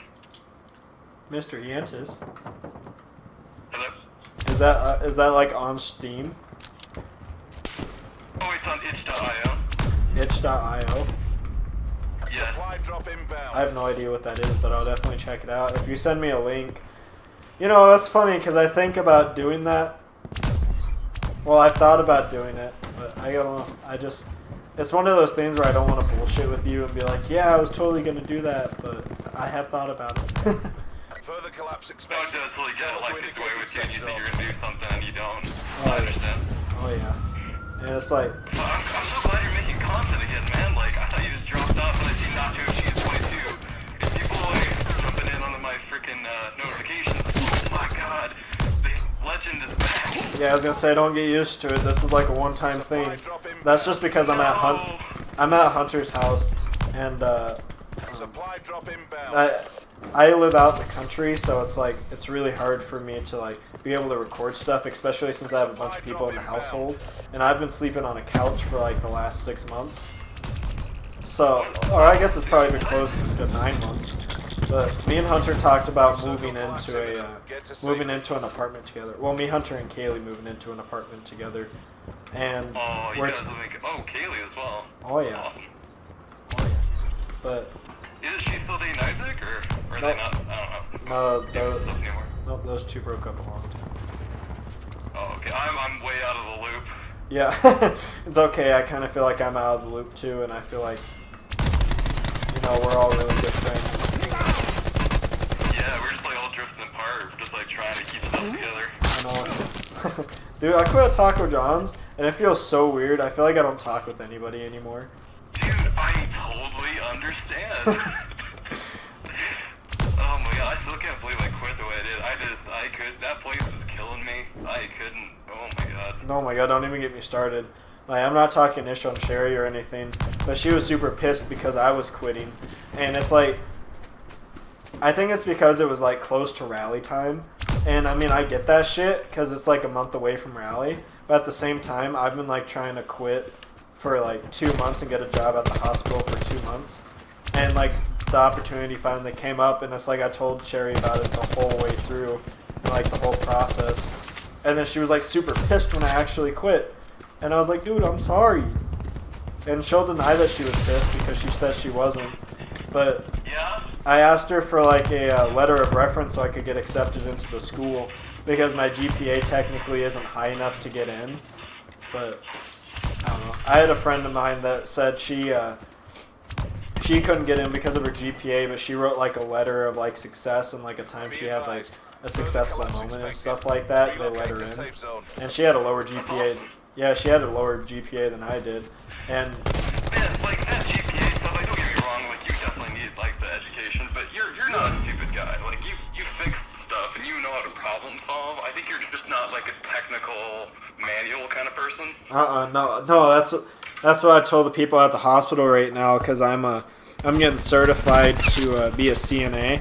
Mr. Yantis. Hello? Is that like on Steam? Oh, it's on itch.io. Itch.io. Yeah. Supply drop inbound. I have no idea what that is, but I'll definitely check it out. If you send me a link. You know, that's funny because I think about doing that. Well, I've thought about doing it, but I don't know. It's one of those things where I don't want to bullshit with you and be like, yeah, I was totally going to do that, but I have thought about it. Further collapse Oh, expected. it does really get Travel to life gets away with you and you indicated think you're safe gonna do something and you don't. Oh, I understand. Oh, yeah. And it's like, But I'm so glad you're making content again, man. Like, I thought you just dropped off and I see Nacho Cheese 22. It's your boy jumping in on my freaking notifications. Oh my god, the legend is back. yeah, I was going to say, don't get used to it. This is like a one-time thing. That's just because I'm at Hunter's house, and Supply drop inbound. I live out in the country, so it's like it's really hard for me to like be able to record stuff, especially since I have a bunch of people in the household, and I've been sleeping on a couch for like the last 6 months. So, or I guess it's probably been close to 9 months. But me and Hunter talked about moving into an apartment together. Well, me, Hunter, and Kaylee moving into an apartment together, and Oh, you we're guys will make it. Oh, Kaylee as well. Oh, That's yeah. awesome. but Is she still dating Isaac or are they not? I don't know. no, Doing those stuff anymore. nope, those two broke up a long time. Oh, okay. I'm way out of the loop. Yeah, it's okay. I kind of feel like I'm out of the loop too, and I feel like, you know, we're all really good friends. Yeah, we're just like all drifting apart. We're just like trying to keep stuff together. I know. Dude, I quit at Taco John's, and it feels so weird. I feel like I don't talk with anybody anymore. Dude, I totally understand. Oh my god, I still can't believe I quit the way I did. That place was killing me. I couldn't, oh my god. Oh my god, don't even get me started. Like, I'm not talking ish on Sherry or anything, but she was super pissed because I was quitting. And it's like, I think it's because it was like close to rally time. And I mean, I get that shit because it's like a month away from rally. But at the same time, I've been like trying to quit for like 2 months and get a job at the hospital for 2 months. And like the opportunity finally came up, and it's like I told Sherry about it the whole way through, and like the whole process. And then she was like super pissed when I actually quit. And I was like, dude, I'm sorry. And she'll deny that she was pissed because she says she wasn't. But Yeah? I asked her for like a letter of reference so I could get accepted into the school, because my GPA technically isn't high enough to get in. But I don't know. I had a friend of mine that said she couldn't get in because of her GPA, but she wrote like a letter of like success and like a time she had like a successful moment and stuff like that. They let her in, and she had a lower GPA. Yeah, she had a lower GPA than I did, and Man, like that GPA stuff, like don't get me wrong, like you definitely need like the education, but you're not a stupid guy. Like you fix stuff and you know how to problem solve. I think you're just not like a technical manual kind of person. no. That's what I told the people at the hospital right now, because I'm getting certified to be a CNA,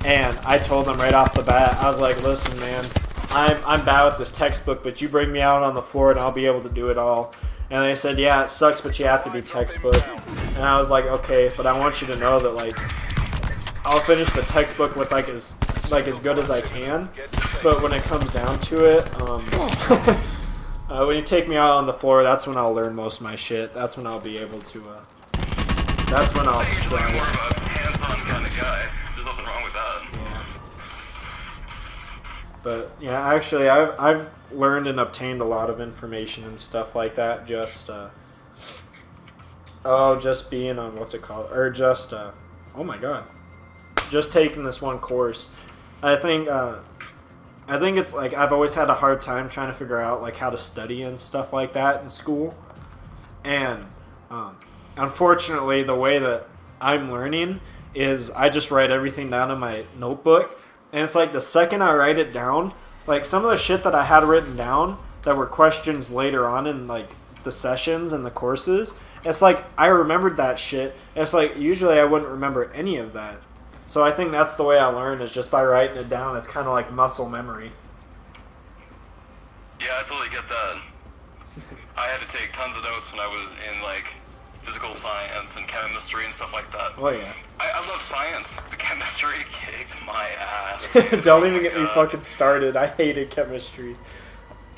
and I told them right off the bat, I was like, listen, man, I'm bad with this textbook, but you bring me out on the floor and I'll be able to do it all. And they said, yeah, it sucks, but you have to be textbook. And I was like, okay, but I want you to know that like I'll finish the textbook with like as good as I can, but when it comes down to it, when you take me out on the floor, that's when I'll learn most of my shit. That's when I'll be able to. That's when I'll. I think you're like more of a hands-on kind of guy. There's nothing wrong with that. Yeah. But yeah, actually, I've learned and obtained a lot of information and stuff like that. Just just being on what's it called, or just oh my god, just taking this one course. I think it's like I've always had a hard time trying to figure out like how to study and stuff like that in school, and unfortunately, the way that I'm learning is I just write everything down in my notebook. And it's like the second I write it down, like some of the shit that I had written down that were questions later on in like the sessions and the courses, it's like I remembered that shit. It's like usually I wouldn't remember any of that. So I think that's the way I learn, is just by writing it down. It's kind of like muscle memory. Yeah, I totally get that. I had to take tons of notes when I was in like physical science and chemistry and stuff like that. Oh yeah. I love science. The chemistry kicked my ass. Don't even get me fucking started. I hated chemistry.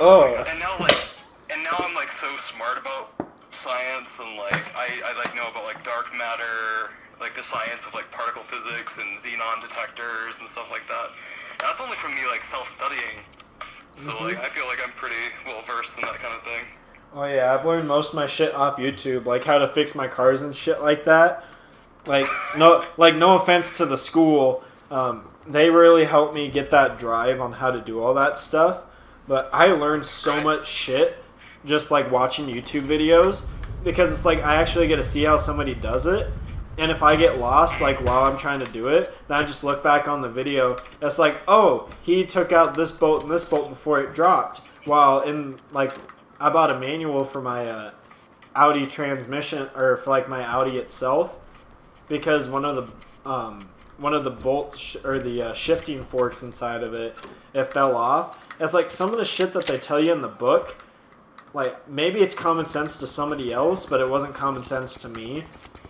Oh. And now I'm like so smart about science, and like I like know about like dark matter, like the science of like particle physics and xenon detectors and stuff like that. And that's only from me like self-studying. So like I feel like I'm pretty well versed in that kind of thing. Oh yeah, I've learned most of my shit off YouTube, like how to fix my cars and shit like that. Like no offense to the school, they really helped me get that drive on how to do all that stuff. But I learned so much shit just like watching YouTube videos, because it's like I actually get to see how somebody does it. And if I get lost like while I'm trying to do it, then I just look back on the video. It's like, oh, he took out this bolt and this bolt before it dropped. While in like I bought a manual for my Audi transmission, or for like my Audi itself, because one of the bolts or the shifting forks inside of it fell off. It's like some of the shit that they tell you in the book, like maybe it's common sense to somebody else, but it wasn't common sense to me.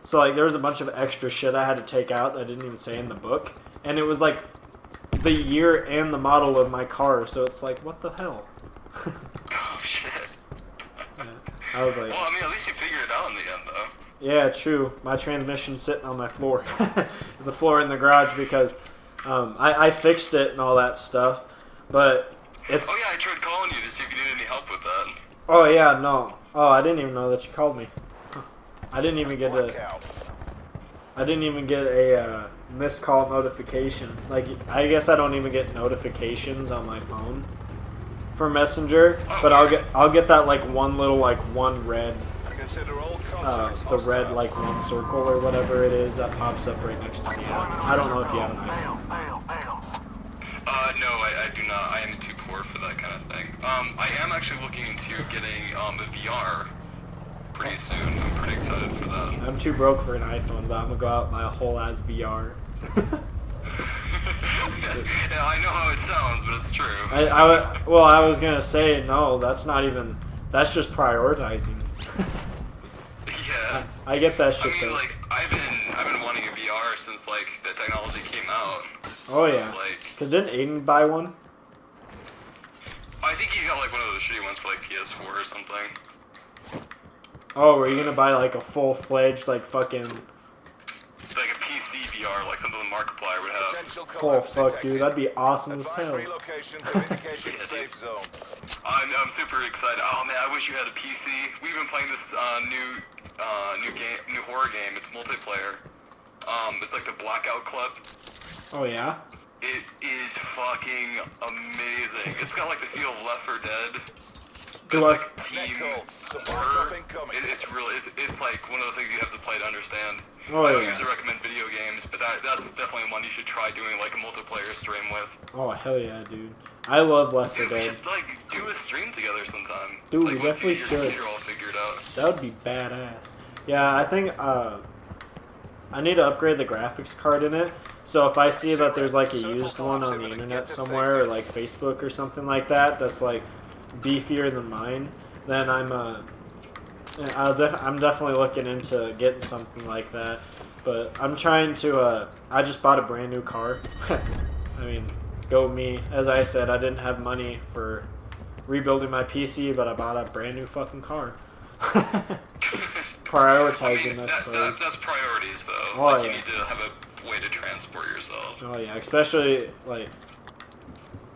So like there was a bunch of extra shit I had to take out that I didn't even say in the book, and it was like the year and the model of my car. So it's like, what the hell? Oh shit. I was like, well, I mean, at least you figured it out in the end, though. Yeah, true. My transmission's sitting on my floor, the floor in the garage, because I fixed it and all that stuff, but it's. Oh yeah, I tried calling you to see if you needed any help with that. Oh yeah, no. Oh, I didn't even know that you called me. Huh. I didn't even get a missed call notification. Like, I guess I don't even get notifications on my phone for Messenger, but I'll get that like one little like one red, the red like one circle or whatever it is that pops up right next to the app. I don't know if you have an iPhone. No, I do not. I am too poor for that kind of thing. I am actually looking into getting a VR pretty soon. I'm pretty excited for that. I'm too broke for an iPhone, but I'm gonna go out and buy a whole ass VR. Yeah, I know how it sounds, but it's true. I was gonna say no. That's not even. That's just prioritizing. Yeah. I get that shit. I mean, though. like I've been wanting a VR since like the technology came out. Oh yeah. Like, cause didn't Aiden buy one? I think he got like one of those shitty ones for like PS4 or something. Oh, were you gonna buy like a full-fledged like fucking? Like a PC VR, like something Markiplier would have. Oh fuck, dude, that'd be awesome as hell. I'm super excited. Oh man, I wish you had a PC. We've been playing this new horror game. It's multiplayer. It's like the Blackout Club. Oh yeah. It is fucking amazing. It's got like the feel of Left 4 Dead. But it's like team horror. It's like one of those things you have to play to understand. Oh, I don't yeah. usually recommend video games, but that's definitely one you should try doing like a multiplayer stream with. Oh hell yeah, dude! I love Left 4 Dude, we Dead. should like do a stream together sometime. Dude, like, we definitely should. Once you get your computer all figured out. That would be badass. Yeah, I think I need to upgrade the graphics card in it. So if I see that there's like a used one on the internet somewhere, or like Facebook or something like that, that's like beefier than mine, then I'm definitely looking into getting something like that. But I'm trying to. I just bought a brand new car. I mean, go me. As I said, I didn't have money for rebuilding my PC, but I bought a brand new fucking car. Prioritizing, I suppose. That's priorities, though. Oh, like, yeah. you need to have a way to transport yourself. Oh yeah, especially like,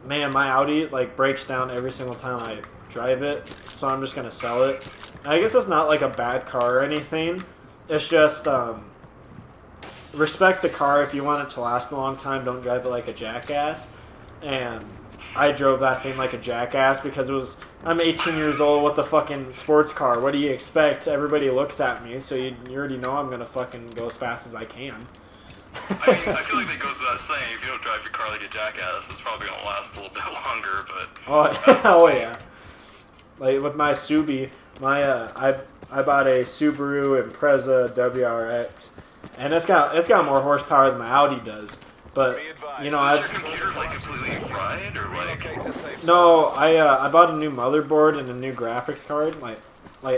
man, my Audi like breaks down every single time I drive it, so I'm just gonna sell it. And I guess it's not like a bad car or anything. It's just respect the car. If you want it to last a long time, don't drive it like a jackass. And I drove that thing like a jackass because I'm 18 years old with a fucking sports car. What do you expect? Everybody looks at me, so you already know I'm gonna fucking go as fast as I can. I mean, I feel like that goes without saying, if you don't drive your car like a jackass, it's probably gonna last a little bit longer, but... Oh yeah. Like with my Subi, I bought a Subaru Impreza WRX, and it's got more horsepower than my Audi does. But you know, is your computer like completely fried, or like? No, I bought a new motherboard and a new graphics card. Like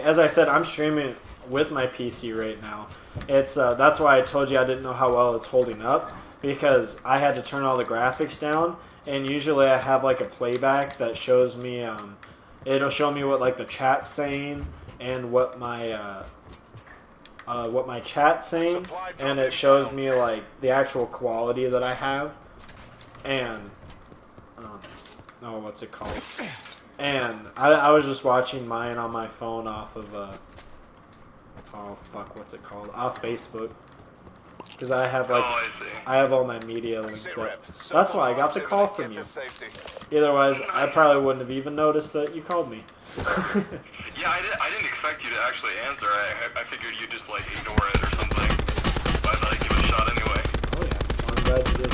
as I said, I'm streaming with my PC right now. It's that's why I told you I didn't know how well it's holding up, because I had to turn all the graphics down, and usually I have like a playback that shows me it'll show me what like the chat's saying and what my chat's saying, and it shows me like the actual quality that I have, and oh, what's it called? And I was just watching mine on my phone off of oh fuck, what's it called? Off Facebook, because I have like I have all my media linked up. That's why I got the call from you. Otherwise, I probably wouldn't have even noticed that you called me. Yeah, I didn't expect you to actually answer. I figured you'd just like ignore it or something. But I thought I'd give it a shot anyway. Oh yeah, well, I'm glad you did.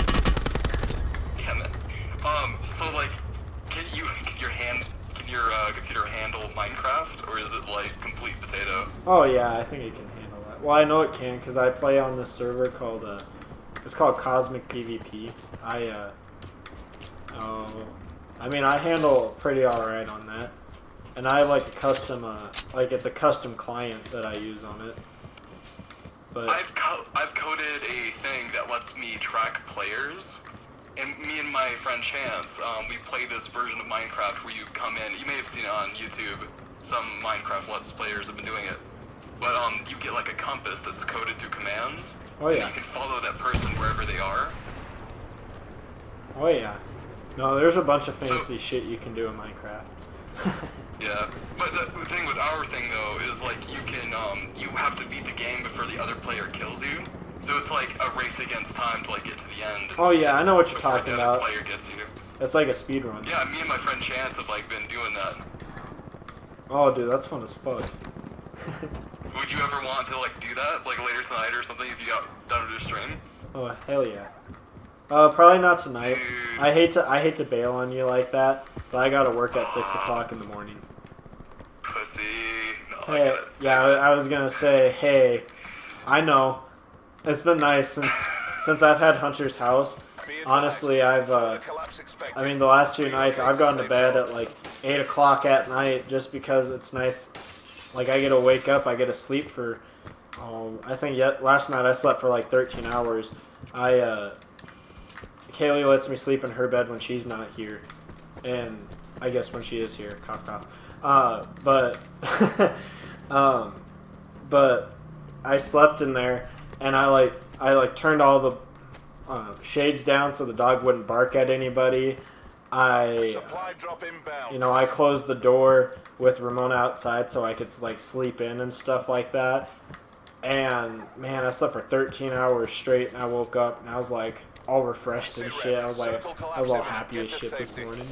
Yeah, man. So like, can your computer handle Minecraft, or is it like complete potato? Oh yeah, I think it can handle that. Well, I know it can because I play on this server called it's called Cosmic PvP. I mean I handle pretty alright on that. And I have like a custom, it's a custom client that I use on it. But I've coded a thing that lets me track players, and me and my friend Chance, we play this version of Minecraft where you come in. You may have seen it on YouTube. Some Minecraft Let's Players have been doing it, but you get like a compass that's coded through commands. Oh yeah. And you can follow that person wherever they are. Oh yeah. No, there's a bunch of fancy shit you can do in Minecraft. Yeah, but the thing with our thing though is like you can you have to beat the game before the other player kills you. So it's like a race against time to like get to the end. Oh yeah, I know what you're talking about. Player gets you. It's like a speed run. Yeah, me and my friend Chance have like been doing that. Oh dude, that's fun as fuck. Would you ever want to like do that like later tonight or something if you got done with your stream? Oh hell yeah. Probably not tonight. Dude. I hate to bail on you like that, but I gotta work at 6 o'clock in the morning. Pussy. No, Hey, I get it. yeah, I was gonna say, hey, I know, it's been nice since I've had Hunter's house. Honestly, I mean, the last few nights I've gone to bed at like 8 o'clock at night just because it's nice. Like I get to wake up, I get to sleep for, I think last night I slept for like 13 hours. Kaylee lets me sleep in her bed when she's not here, and I guess when she is here, cough cough. But I slept in there, and I turned all the shades down so the dog wouldn't bark at anybody. I closed the door with Ramona outside so I could like sleep in and stuff like that. And man, I slept for 13 hours straight, and I woke up and I was like all refreshed and shit. I was all happy as shit this morning.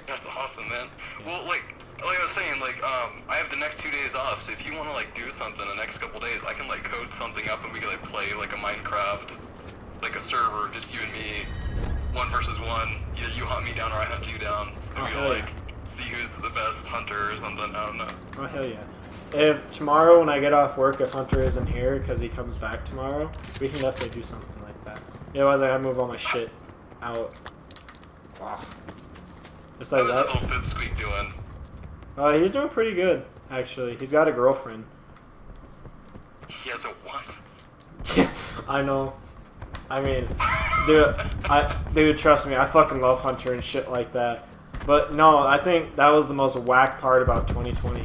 That's awesome, man. Well, like I was saying, like I have the next 2 days off, so if you want to like do something the next couple days, I can like code something up and we can like play like a Minecraft, like a server, just you and me, 1 versus 1. Either you hunt me down or I hunt you down, and we can like see who's the best hunter or something. I don't know. Oh hell yeah. If tomorrow when I get off work, if Hunter isn't here because he comes back tomorrow, we can definitely do something like that. Otherwise I gotta move all my shit out. Wow. Just like How's that. that little pipsqueak doing? He's doing pretty good, actually. He's got a girlfriend. He has a what? I know. I mean, dude, trust me, I fucking love Hunter and shit like that. But no, I think that was the most whack part about 2020.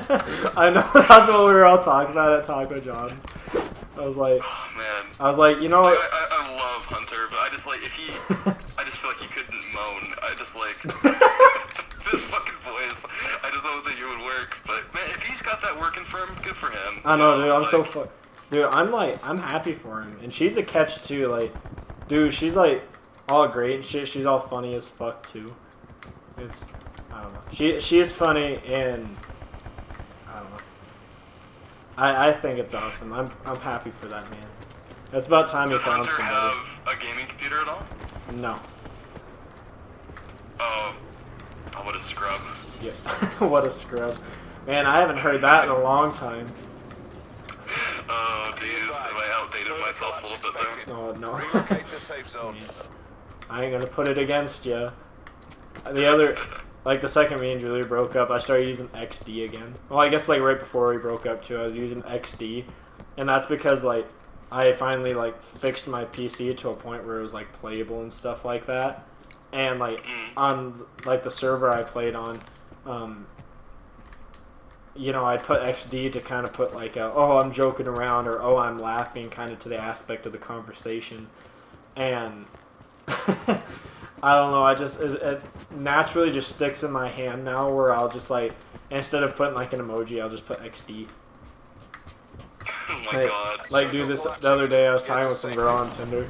I know, that's what we were all talking about at Taco John's. I was like, oh, man. I was like, you know what? I love Hunter, but I just like if he, I just feel like he couldn't moan. I just like this fucking voice. I just don't think it would work. But man, if he's got that working for him, good for him. I know, dude. I'm so dude. I'm happy for him, and she's a catch too. Like, dude, she's like all great and shit. She's all funny as fuck too. It's, I don't know. She is funny, and I don't know. I think it's awesome. I'm happy for that man. It's about time he found somebody. Does Hunter have a gaming computer at all? No. Oh, what a scrub. Yeah. What a scrub. Man, I haven't heard that in a long time. Oh, geez. Have I outdated myself a little bit there? Oh, no. Relocate to safe zone. I ain't gonna put it against you. The other, like the second me and Julia broke up, I started using XD again. Well, I guess like right before we broke up too, I was using XD. And that's because like, I finally like fixed my PC to a point where it was like playable and stuff like that. And like on like the server I played on, you know, I'd put XD to kind of put like a, oh, I'm joking around, or oh, I'm laughing, kind of to the aspect of the conversation. And I don't know, it naturally just sticks in my hand now, where I'll just like, instead of putting like an emoji, I'll just put XD. Oh my god. Like, dude, the other day I was talking with some girl on Tinder,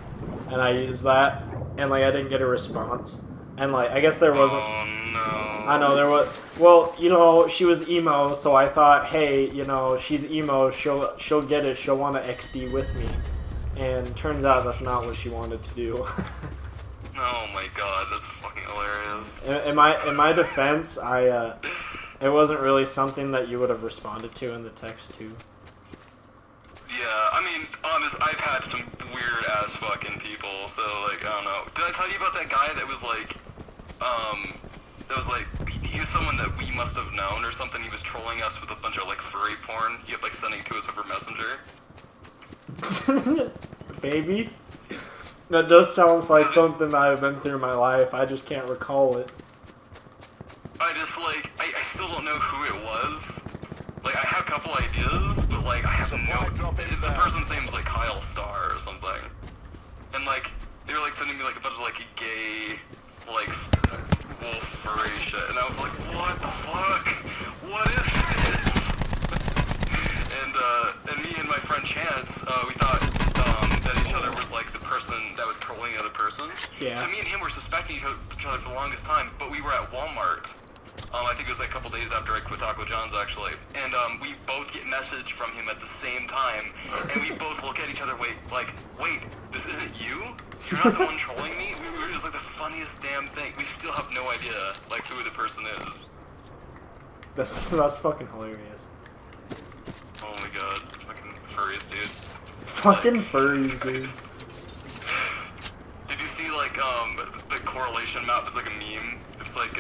and I used that, and like I didn't get a response, and like I guess there wasn't. Oh no. I know there was. Well, you know, she was emo, so I thought, hey, you know, she's emo, she'll get it, she'll want to XD with me, and turns out that's not what she wanted to do. Oh my god, that's fucking hilarious. In my defense, it wasn't really something that you would have responded to in the text too. Yeah, I mean, honest, I've had some weird ass fucking people, so like, I don't know. Did I tell you about that guy that was like, he was someone that we must have known or something? He was trolling us with a bunch of like furry porn. He kept like sending to us over Messenger. Baby? That does sound like something that I've been through in my life. I just can't recall it. I just like, I still don't know who it was. Like, I have a couple ideas, but like, I have no, the person's name's like Kyle Starr or something. And like, they were like sending me like a bunch of like gay, like, wolf furry shit. And I was like, what the fuck? What is this? And me and my friend Chance, we thought, that each other was like the person that was trolling the other person. Yeah. So me and him were suspecting each other for the longest time, but we were at Walmart. I think it was like a couple days after I quit Taco John's actually, and we both get message from him at the same time, and we both look at each other, wait, this isn't you? You're not the one trolling me? We were just like the funniest damn thing. We still have no idea like who the person is. That's fucking hilarious. Oh my god, fucking furries, dude. Fucking furries, dude. Did you see like the correlation map is like a meme? It's like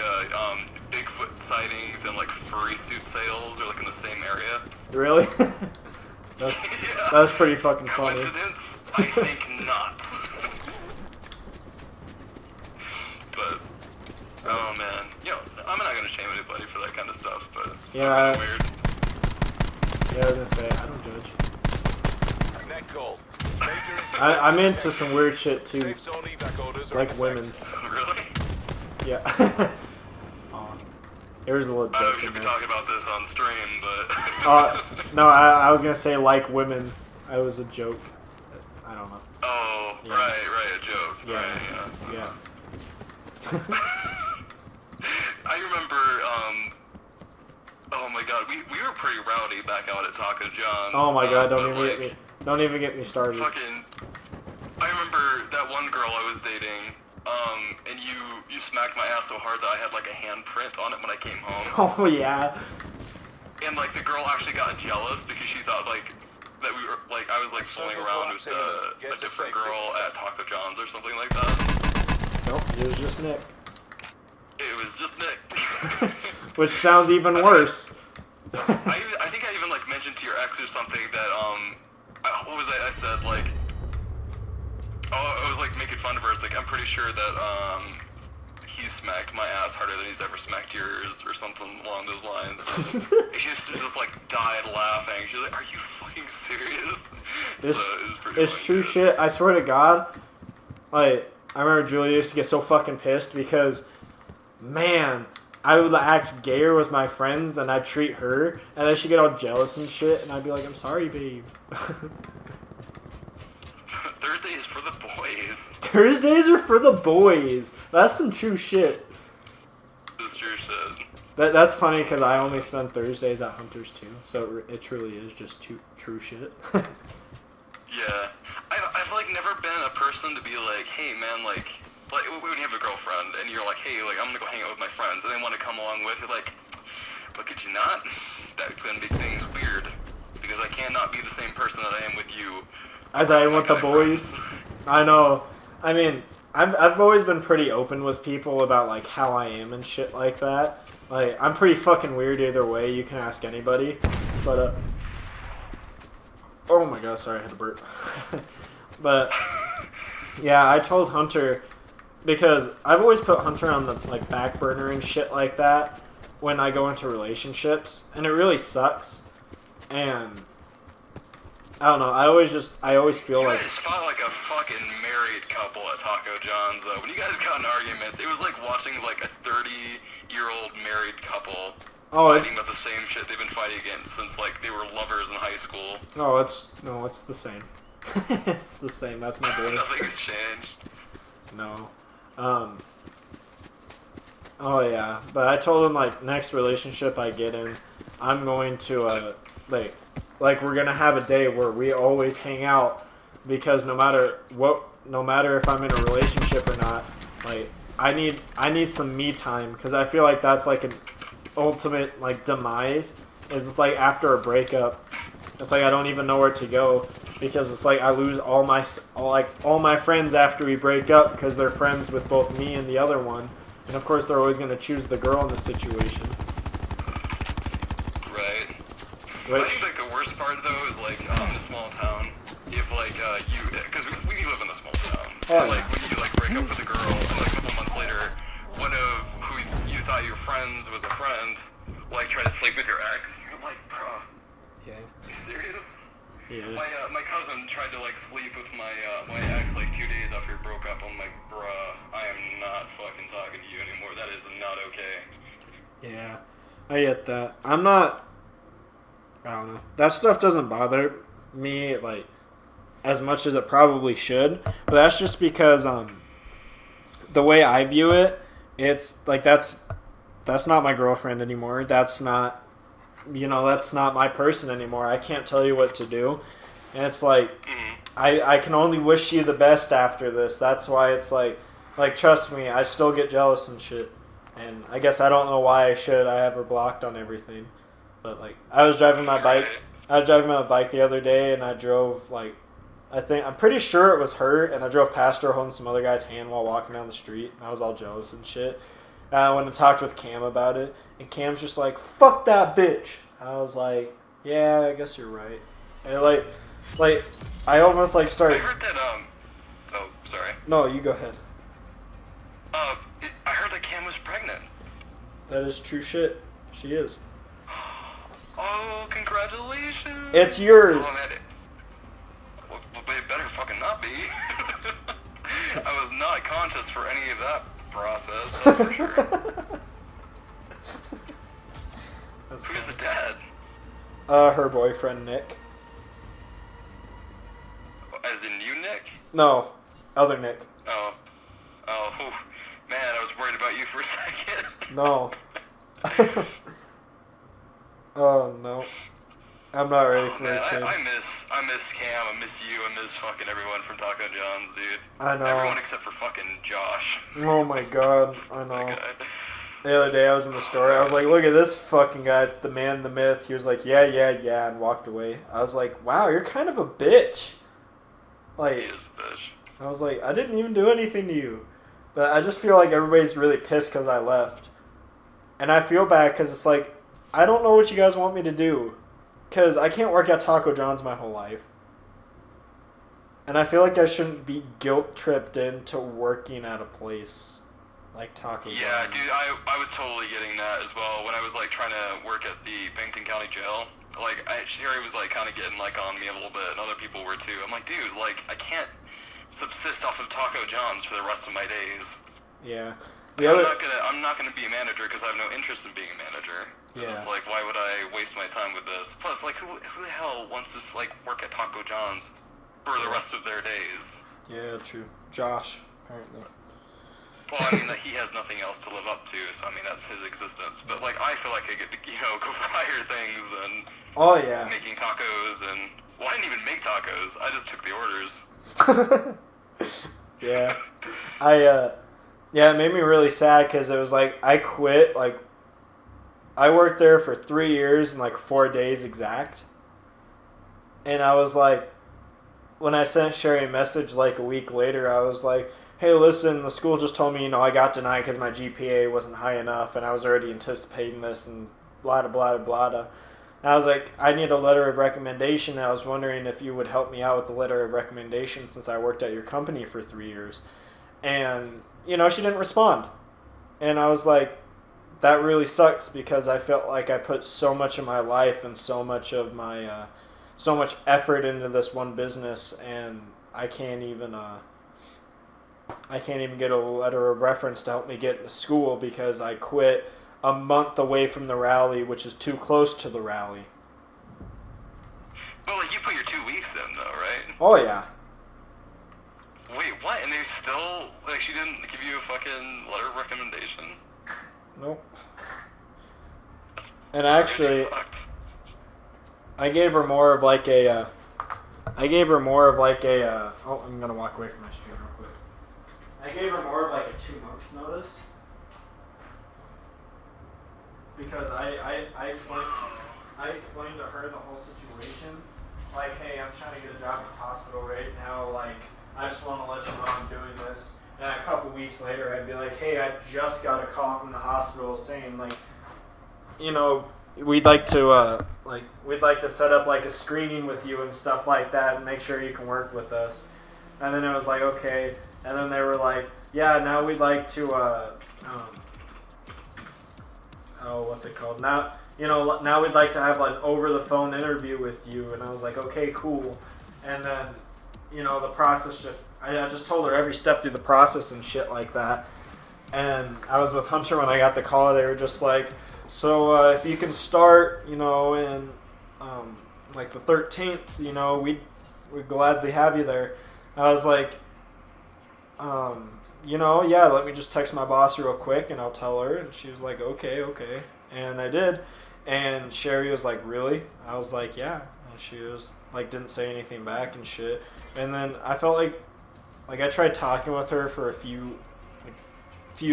Bigfoot sightings and like furry suit sales are like in the same area. Really? Yeah. That was pretty fucking funny. Coincidence? I think not. But oh man, you know, I'm not gonna shame anybody for that kind of stuff, but it's yeah, so weird. Yeah, I was gonna say I don't judge. Net call. I'm into some weird shit too, like women. Really? Yeah. It was a little I don't know joke if we in should be there. talking about this on stream, but No, I was gonna say like women. It was a joke. I don't know. oh, Yeah. right, a joke. Yeah. Right, Yeah. I remember, oh my god, we were pretty rowdy back out at Taco John's. Oh my god! Don't but, even get me started. Fucking, I remember that one girl I was dating, and you smacked my ass so hard that I had like a handprint on it when I came home. Oh yeah. And like the girl actually got jealous because she thought like that we were like I was like fooling around with a different girl at Taco John's or something like that. Nope, it was just Nick. It was just Nick. Which sounds even worse. I think I even like mentioned to your ex or something that what was I said like, oh, I was like making fun of her. It's like I'm pretty sure that he smacked my ass harder than he's ever smacked yours, or something along those lines. She just like died laughing. She's like, "Are you fucking serious?" It's true shit. I swear to God. Like, I remember Julia used to get so fucking pissed because, man, I would act gayer with my friends than I'd treat her, and then she'd get all jealous and shit, and I'd be like, "I'm sorry, babe." Thursdays for the boys. Thursdays are for the boys. That's some true shit. It's true shit. That's funny because I only spend Thursdays at Hunters too, so it truly is just true shit. Yeah, I've like never been a person to be like, hey man, like when you have a girlfriend and you're like, hey, like I'm gonna go hang out with my friends, and they want to come along with you, like, look at you not. That's gonna make things weird because I cannot be the same person that I am with you. As I am with the boys. I know. I mean, I've always been pretty open with people about like how I am and shit like that. Like, I'm pretty fucking weird either way. You can ask anybody. But oh my god, sorry, I had to burp. But yeah, I told Hunter because I've always put Hunter on the like back burner and shit like that when I go into relationships, and it really sucks. And I don't know. I always feel like you guys fought like a fucking married couple at Taco John's. When you guys got in arguments, it was like watching like a 30-year-old married couple fighting about the same shit they've been fighting against since like they were lovers in high school. Oh, it's the same. It's the same. That's my boy. Nothing's changed. No. Oh yeah, but I told him like next relationship I get in, I'm going to like we're gonna have a day where we always hang out because no matter if I'm in a relationship or not, like I need some me time because I feel like that's like an ultimate like demise. Is it's like after a breakup, it's like I don't even know where to go because it's like I lose all my friends after we break up because they're friends with both me and the other one, and of course they're always gonna choose the girl in the situation. Right. I think like the worst part though is like in a small town, if like because we live in a small town, and, like when you like break up with a girl and like a couple months later, one of who you thought your friends was a friend, like try to sleep with your ex, you're like, bruh. Yeah. You serious? Yeah. My cousin tried to like sleep with my ex like 2 days after we broke up. I'm like, bruh, I am not fucking talking to you anymore. That is not okay. Yeah, I get that. I don't know. That stuff doesn't bother me like as much as it probably should, but that's just because the way I view it, it's like that's not my girlfriend anymore. That's not my person anymore. I can't tell you what to do. And it's like I can only wish you the best after this. That's why it's like trust me, I still get jealous and shit. And I guess I don't know why I should. I have her blocked on everything. But like I was driving my bike the other day and I drove like I'm pretty sure it was her, and I drove past her holding some other guy's hand while walking down the street, and I was all jealous and shit. And I went and talked with Cam about it, and Cam's just like, fuck that bitch. I was like, yeah, I guess you're right. And like I almost like started. I heard that oh, sorry. No, you go ahead. I heard that Cam was pregnant. That is true shit. She is. Oh, congratulations. It's yours. Oh, man. But it better fucking not be. I was not conscious for any of that process, that's for sure. Who's the dad? Her boyfriend, Nick. As in you, Nick? No, other Nick. Oh, man, I was worried about you for a second. No. Oh, no. I'm not ready for it, kid. I miss Cam, I miss you, I miss fucking everyone from Taco John's, dude. I know. Everyone except for fucking Josh. Oh my god, I know. The other day I was in the store, I was like, look at this fucking guy, it's the man, the myth. He was like, yeah, and walked away. I was like, wow, you're kind of a bitch. Like, he is a bitch. I was like, I didn't even do anything to you. But I just feel like everybody's really pissed because I left. And I feel bad because it's like, I don't know what you guys want me to do. Because I can't work at Taco John's my whole life. And I feel like I shouldn't be guilt-tripped into working at a place. like Taco Yeah, John's. dude, I was totally getting that as well when I was like trying to work at the Bennington County Jail. Like, Sherry was like kind of getting like on me a little bit, and other people were too. I'm like, dude, like I can't subsist off of Taco John's for the rest of my days. Yeah. I'm not gonna be a manager because I have no interest in being a manager. It's Yeah. just like, why would I waste my time with this? Plus, like, who the hell wants to like work at Taco John's for the rest of their days? Yeah, true. Josh, apparently. Well, I mean, that he has nothing else to live up to, so I mean, that's his existence. But like, I feel like I get to, go for higher things than Oh yeah. making tacos and. Well, I didn't even make tacos. I just took the orders. Yeah. Yeah, it made me really sad because it was like I quit. Like, I worked there for 3 years and like 4 days exact. And I was like, when I sent Sherry a message like a week later, I was like, hey, listen, the school just told me, I got denied because my GPA wasn't high enough, and I was already anticipating this, and blah, blah, blah, blah. And I was like, I need a letter of recommendation, and I was wondering if you would help me out with the letter of recommendation since I worked at your company for 3 years. And, she didn't respond. And I was like, that really sucks because I felt like I put so much of my life and so much of my, so much effort into this one business, and I can't even get a letter of reference to help me get into school because I quit a month away from the rally, which is too close to the rally. Well, like, you put your 2 weeks in, though, right? Oh, yeah. Wait, what? And they still, like, she didn't give you a fucking letter of recommendation? Nope. That's And actually, fucked. I gave her more of like a, oh, I'm going to walk away from my stream real quick. I gave her more of like a 2 months notice. Because I explained to her the whole situation. Like, hey, I'm trying to get a job at the hospital right now. Like, I just want to let you know I'm doing this. And a couple weeks later, I'd be like, hey, I just got a call from the hospital saying, like, we'd like to set up like a screening with you and stuff like that and make sure you can work with us. And then it was like, okay. And then they were like, yeah, now we'd like to, what's it called? Now we'd like to have an over-the-phone interview with you. And I was like, okay, cool. And then, the process, I just told her every step through the process and shit like that. And I was with Hunter when I got the call. They were just like, so if you can start, in like the 13th, we'd gladly have you there. I was like, yeah, let me just text my boss real quick and I'll tell her. And she was like, okay. And I did. And Sherry was like, really? I was like, yeah. And she was like, didn't say anything back and shit. And then I felt like I tried talking with her for a few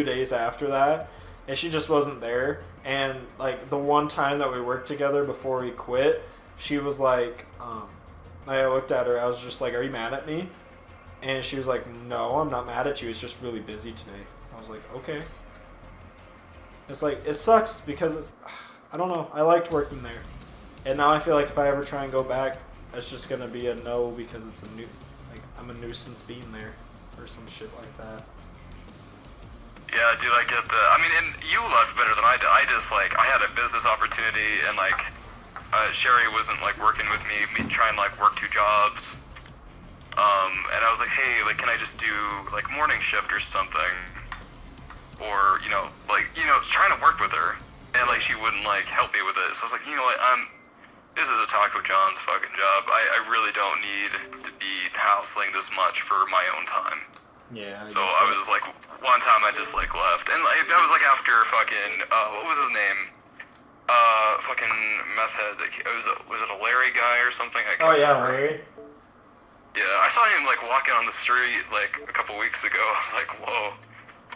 days after that, and she just wasn't there. And like the one time that we worked together before we quit, she was like, I looked at her, I was just like, are you mad at me? And she was like, no, I'm not mad at you, it's just really busy today. I was like, okay. It's like, it sucks because I don't know, I liked working there. And now I feel like if I ever try and go back, it's just gonna be a no because it's I'm a nuisance being there or some shit like that. Yeah, dude, I get that. I mean, and you left better than I did. I just, I had a business opportunity, and, Sherry wasn't, working with me trying to, work 2 jobs. And I was like, hey, can I just do, morning shift or something? Or, trying to work with her. And, she wouldn't, help me with it. So I was like, you know what, this is a Taco John's fucking job. I really don't need to be hassling this much for my own time. Yeah. So I was one time I just left, and that was after fucking what was his name? Fucking meth head. Was it a Larry guy or something? Oh yeah, Larry. Yeah, I saw him walking on the street a couple weeks ago. I was like, whoa,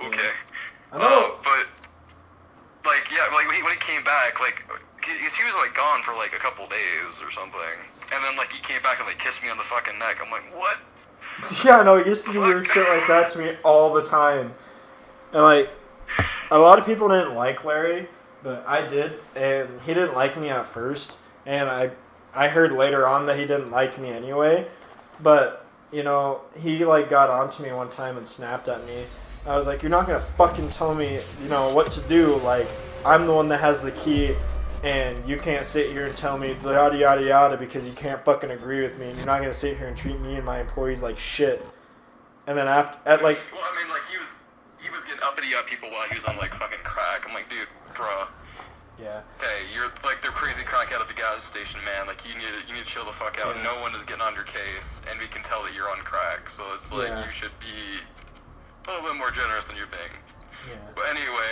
okay. Yeah. I know. But when he came back, he was gone for a couple days or something, and then he came back and kissed me on the fucking neck. I'm like, what? Yeah, no, he used to do weird shit like that to me all the time. And a lot of people didn't like Larry, but I did, and he didn't like me at first, and I heard later on that he didn't like me anyway, but he got onto me one time and snapped at me, I was like, you're not gonna fucking tell me, you know, what to do. Like, I'm the one that has the key, and you can't sit here and tell me yada yada yada because you can't fucking agree with me, and you're not gonna sit here and treat me and my employees like shit. And then after, at like, well, I mean, like he was getting uppity at people while he was on like fucking crack. I'm like, dude, bruh. yeah. Hey, you're like the crazy crackhead at the gas station, man. Like you need to chill the fuck out. Yeah. No one is getting on your case, and we can tell that you're on crack. So it's like Yeah. you should be a little bit more generous than you're being. Yeah. But anyway,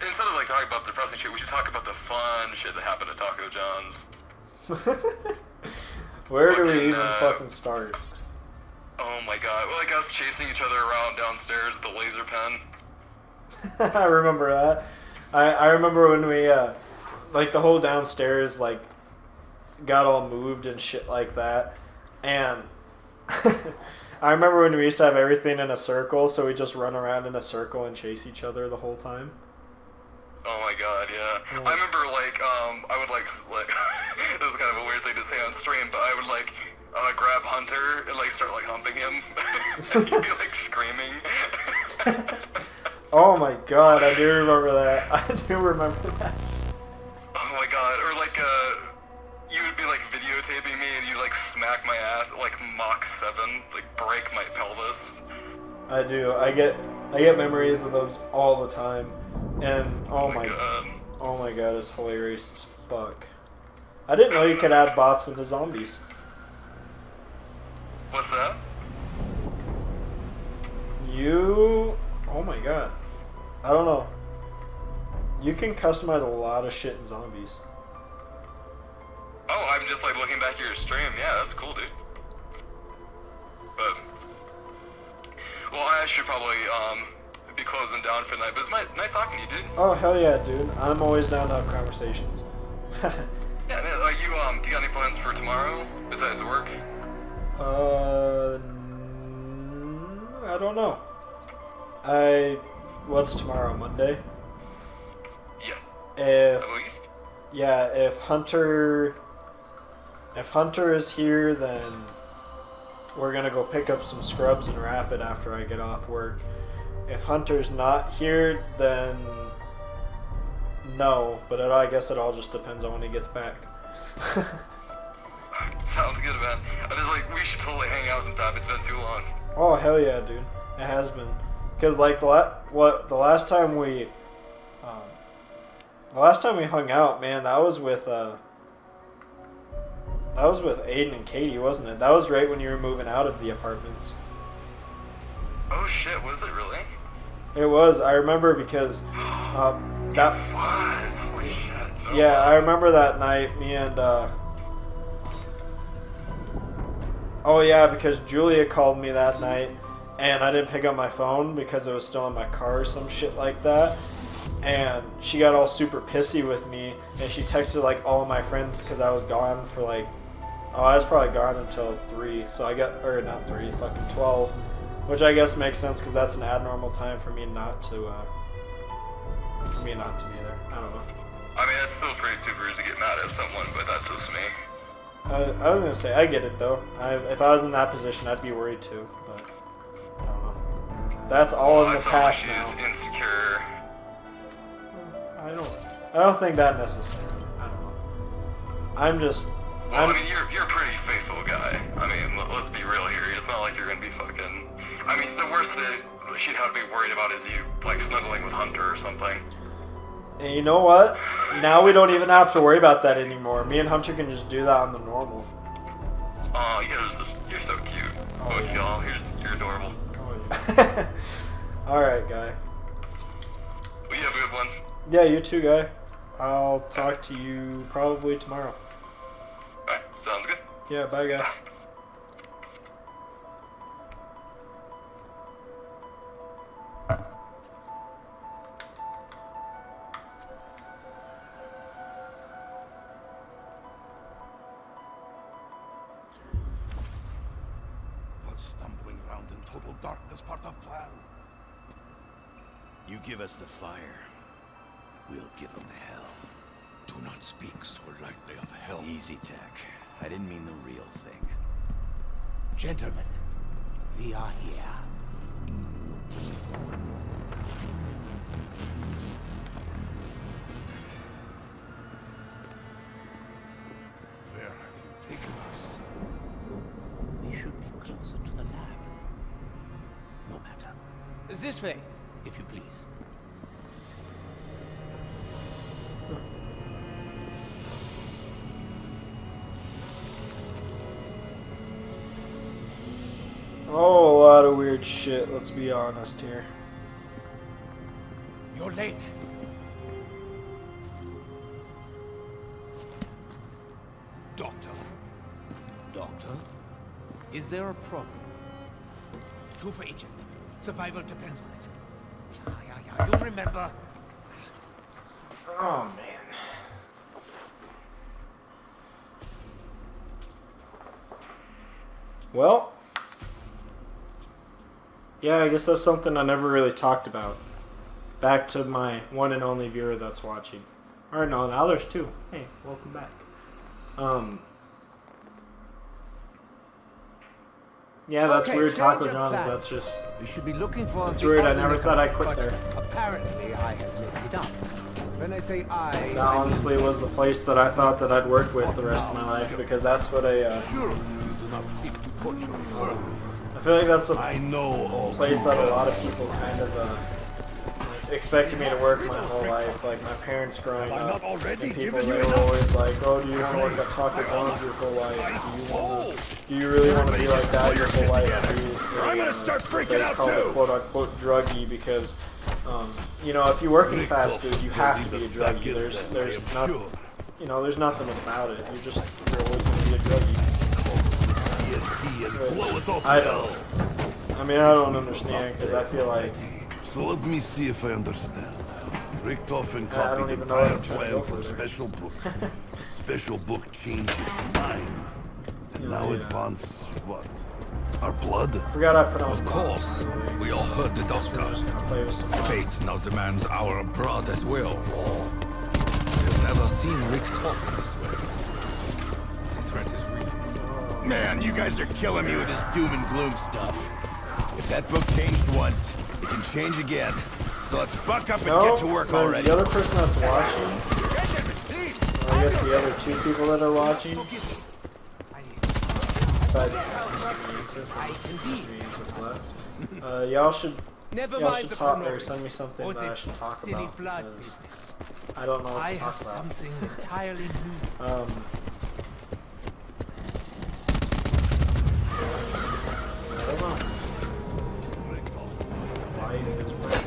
instead of like talking about the depressing shit, we should talk about the fun shit that happened at Taco John's. Where do we Fucking, even fucking start? Oh my god. Well, like us chasing each other around downstairs with the laser pen. I remember that. I remember when we, like, the whole downstairs, like, got all moved and shit like that. And I remember when we used to have everything in a circle, so we just run around in a circle and chase each other the whole time. Oh my god, yeah. Yeah. I remember, like, I would, like this is kind of a weird thing to say on stream, but I would, like, grab Hunter and, like, start, like, humping him. And he'd be, like, screaming. Oh my god, I do remember that. I do remember that. Oh my god, or, like, you would be, like, videotaping me and you'd, like, smack my ass at, like, Mach 7, like, break my pelvis. I do. I get memories of those all the time. And, oh my god, it's hilarious as fuck. I didn't know you could add bots into zombies. What's that? Oh my god. I don't know. You can customize a lot of shit in zombies. Oh, I'm just, like, looking back at your stream. Yeah, that's cool, dude. But, well, I should probably, be closing down for the night, but it's nice talking to you, dude. Oh, hell yeah, dude. I'm always down to have conversations. Yeah, man, do you got any plans for tomorrow, besides work? I don't know. What's tomorrow, Monday? Yeah. If At least. Yeah, if Hunter is here, then we're gonna go pick up some scrubs and wrap it after I get off work. If Hunter's not here, then no, but I guess it all just depends on when he gets back. Sounds good, man. I was like, we should totally hang out sometime. It's been too long. Oh, hell yeah, dude. It has been. Because, like, the last time we hung out, man, that was with Aiden and Katie, wasn't it? That was right when you were moving out of the apartments. Oh shit, was it really? It was. I remember because that was. Holy shit. Oh, yeah, wow. I remember that night. Me and oh yeah, because Julia called me that night, and I didn't pick up my phone because it was still in my car or some shit like that. And she got all super pissy with me, and she texted like all of my friends because I was gone for like, I was probably gone until 3, so I got, or not 3, fucking 12, which I guess makes sense because that's an abnormal time for me not to be there. I don't know. I mean, it's still pretty super to get mad at someone, but that's just me. I was gonna say I get it though. If I was in that position, I'd be worried too, but I don't know. That's all in the past now. She's insecure. I don't think that necessarily. I don't know. Well, I mean, you're a pretty faithful guy. I mean, let's be real here. It's not like you're gonna be fucking. I mean, the worst that she'd have to be worried about is you like snuggling with Hunter or something. And you know what? Now we don't even have to worry about that anymore. Me and Hunter can just do that on the normal. Oh, you're so cute. Oh, yeah. Y'all, you're adorable. Oh, yeah. All right, guy. Well, you have a good one. Yeah, you too, guy. I'll talk to you probably tomorrow. Alright, sounds good. Yeah, bye, guy. Stumbling around in total darkness part of plan. You give us the fire, we'll give them hell. Do not speak so lightly of hell. Easy, Tech. I didn't mean the real thing. Gentlemen, we are here. This way, if you please. Oh, a lot of weird shit, let's be honest here. You're late. Doctor. Doctor? Is there a problem? 2 for each of them. Survival depends on it. Yeah. You remember? Oh, man. Well, yeah, I guess that's something I never really talked about. Back to my one and only viewer that's watching. Or no, now there's 2. Hey, welcome back. Yeah, that's Okay, weird. change Taco of John's, plan. that's just... We should be looking for. It's the weird, I other never thought I'd quit but there. Apparently, I have messed it up. When I say I That mean honestly was the place that I thought that I'd work with the rest of my life, because that's what a... Sure, you do not seek to put your further. I feel like that's a I know all place too that a well. lot of people kind of expected me to work my whole life. Like my parents growing up, and people they were always like, "Oh, do you want to work at Taco John's your whole life? Do you really want to be like that your whole life?" I'm gonna start freaking out call it too. quote unquote druggie because, you know, if you work in fast food, you have to be a druggie. There's not, you know, there's nothing about it. You're always gonna be a druggie. Which I don't. I mean, I don't understand because I feel like. So let me see if I understand. Richtofen I don't copied the even know what entire I'm trying to plan go from for there. Special Book. Special Book changed his mind. And now it wants what? Our blood? Forgot I put on. Of course. We all heard the doctor. Just gonna play with some. Fate now demands our blood as well. We've never seen Richthofen this way. The threat is real. Man, you guys are killing me with this doom and gloom stuff. If that book changed once, it can change again. So let's buck up and No, get to work then already. the other person that's watching, or I guess the other 2 people that are watching, besides Mr. Mantis and Mr. Mantis left, y'all should talk or send me something that I should talk about because I don't know what I to have talk about. something entirely new. I don't know. Life is work.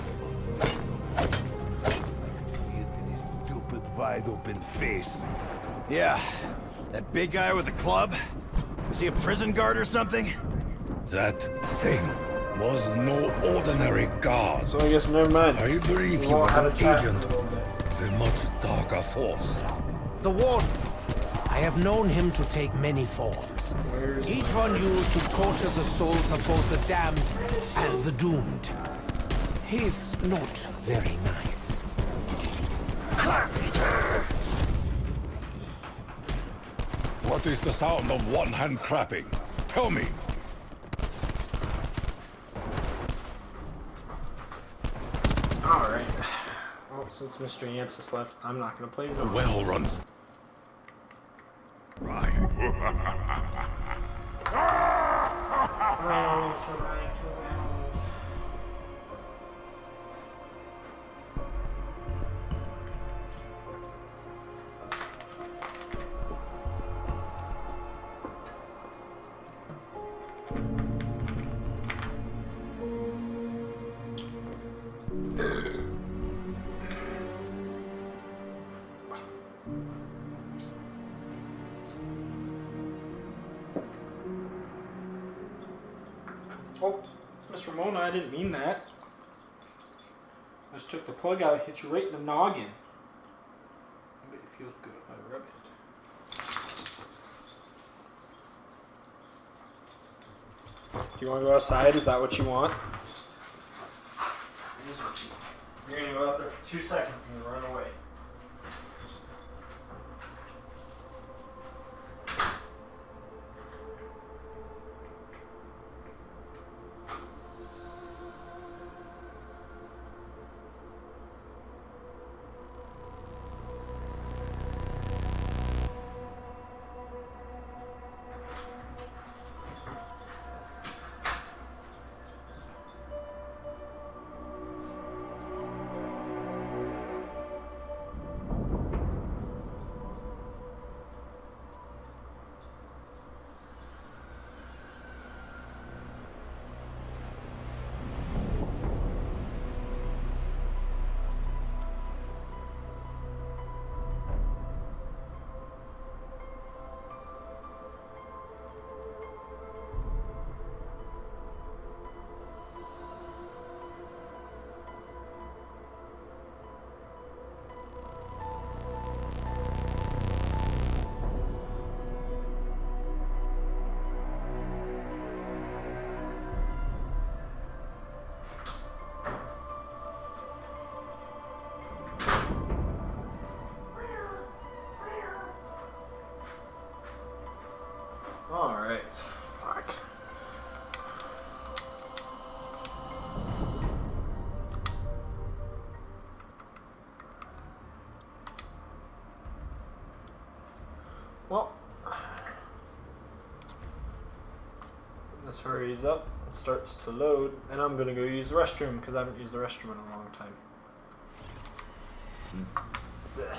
See it in his stupid, wide open face. Yeah, that big guy with the club? Was he a prison guard or something? That thing was no ordinary guard. So I guess never mind. I believe We he won't was have an a chat agent for a little bit. of a much darker force. The Warden. I have known him to take many forms. Where's Each my- one used to torture the souls of both the damned and the doomed. He's not very nice. What is the sound of one hand clapping? Tell me. Alright. Well, since Mr. Yantis left, I'm not going to play Zombies. Well runs. Right. Oh, Mr. Ramona, I didn't mean that. I just took the plug out and hit you right in the noggin. I bet it feels good if I rub it. Do you want to go outside? Is that what you want? You're going to go out there for 2 seconds and then run away. hurries up and starts to load, and I'm gonna go use the restroom because I haven't used the restroom in a long time. Ugh.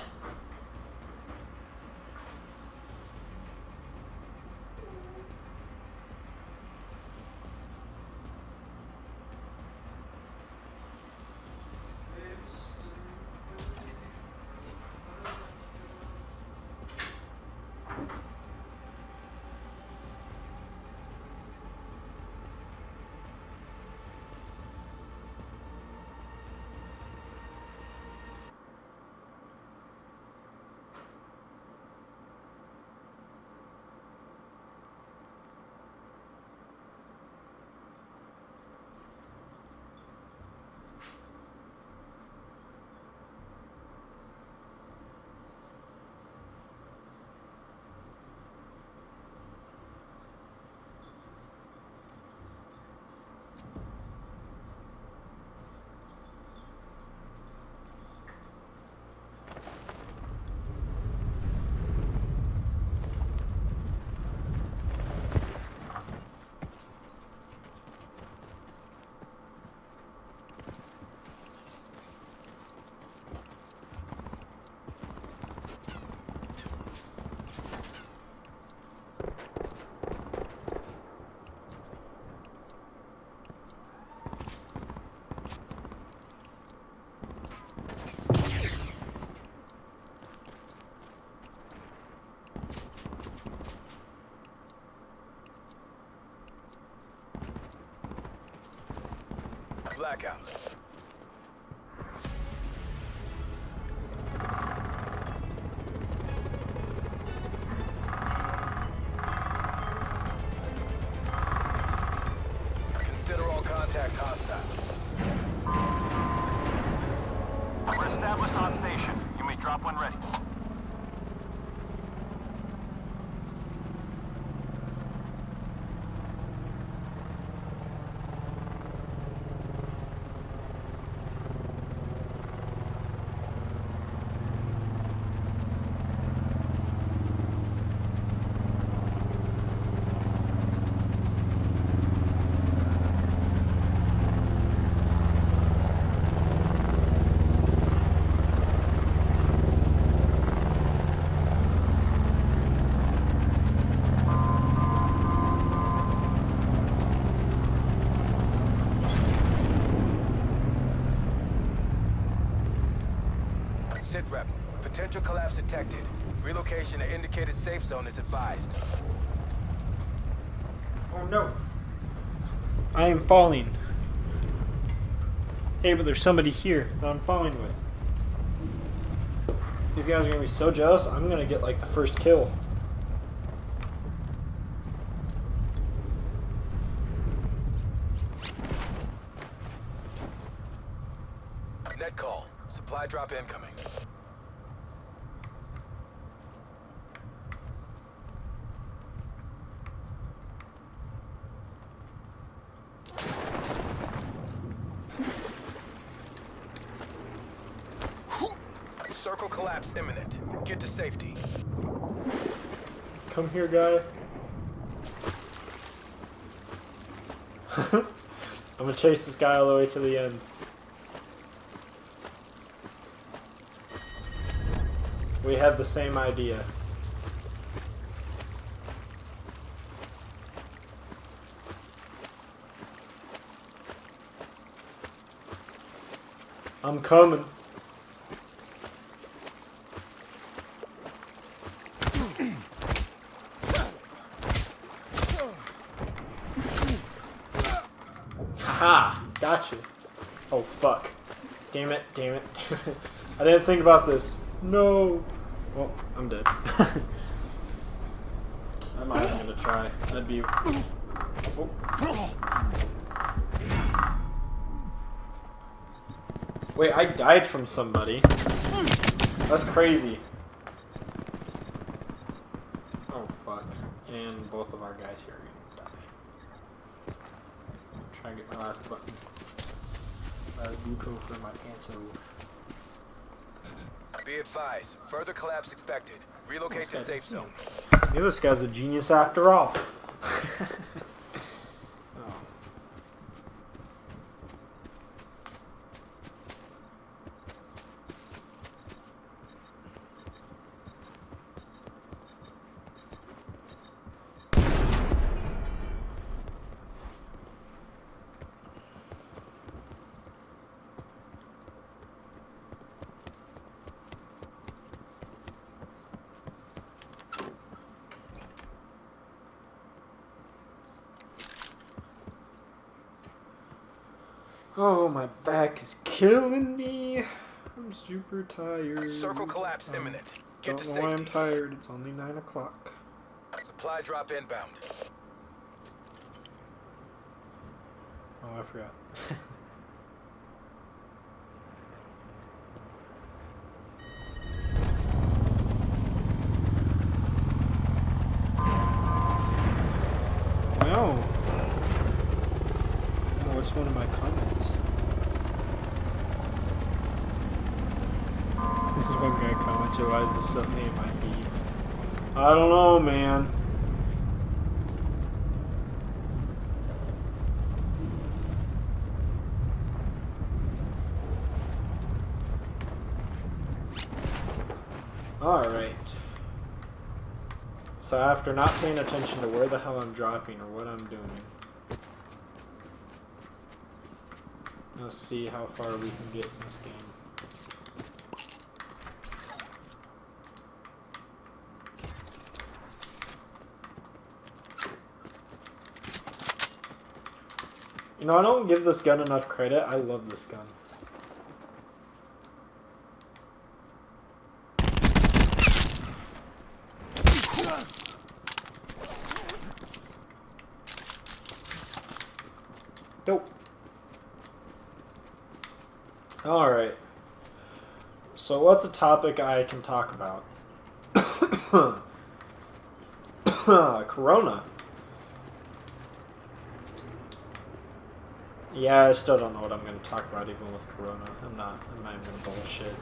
Blackout. Consider all contacts hostile. We're established on station. You may drop when ready. Sit rep. Potential collapse detected. Relocation to indicated safe zone is advised. Oh no. I am falling. Hey, but there's somebody here that I'm falling with. These guys are gonna be so jealous, I'm gonna get like the first kill. Net call. Supply drop incoming. Circle collapse imminent. Get to safety. Come here, guy. I'm gonna chase this guy all the way to the end. We have the same idea. I'm coming. Haha, gotcha. Oh fuck. Damn it, damn it, damn it. I didn't think about this. No. Well, I'm dead. I might have to try. That'd be... Oh. Wait, I died from somebody. That's crazy. Oh fuck. And both of our guys here are gonna die. Try and get my last button. Last buto for my cancel. Be advised. Further collapse expected. Relocate to safe zone. Maybe this guy's a genius after all. Oh, my back is killing me. I'm super tired. Circle collapse imminent. Get to Don't know why I'm safety. tired. It's only 9 o'clock. Supply drop inbound. Oh, I forgot. No. Oh, what's one of my comments? This is one guy commented, why is this suddenly in my feeds? I don't know, man. Alright. So after not paying attention to where the hell I'm dropping or what I'm doing, let's see how far we can get in this game. You know, I don't give this gun enough credit. I love this gun. Dope. Alright. So what's a topic I can talk about? Corona. Yeah, I still don't know what I'm going to talk about even with Corona. I'm not even going to bullshit.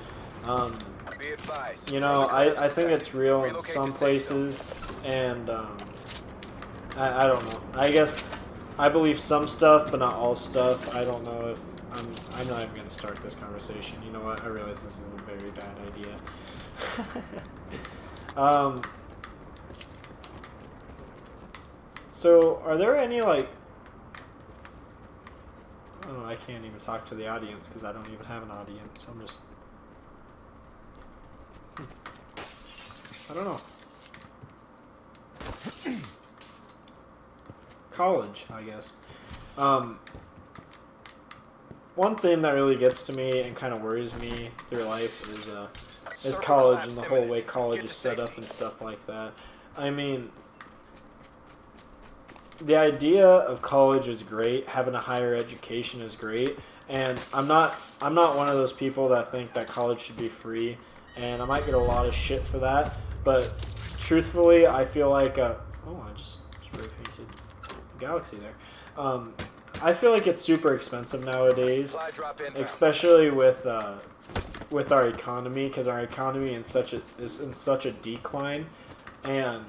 Be advised. You know, I think it's real in some places, and I don't know. I guess I believe some stuff, but not all stuff. I don't know if I'm not even going to start this conversation. You know what? I realize this is a very bad idea. So, are there any, like... I don't know, I can't even talk to the audience because I don't even have an audience. I'm just... I don't know. College, I guess. One thing that really gets to me and kind of worries me through life is college and the whole way college is set up and stuff like that. I mean, the idea of college is great. Having a higher education is great, and I'm not one of those people that think that college should be free, and I might get a lot of shit for that. But truthfully, I feel like I just spray painted a galaxy there. I feel like it's super expensive nowadays, especially with our economy, because our economy is in such a decline, and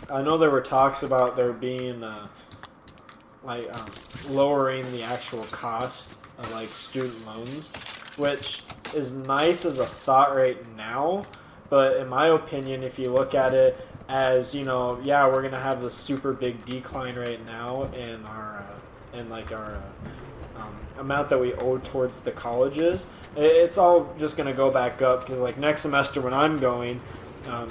I know there were talks about there being lowering the actual cost of like student loans, which is nice as a thought right now, but in my opinion, if you look at it as, you know, yeah, we're gonna have this super big decline right now in our amount that we owe towards the colleges. It's all just gonna go back up, because like next semester when I'm going,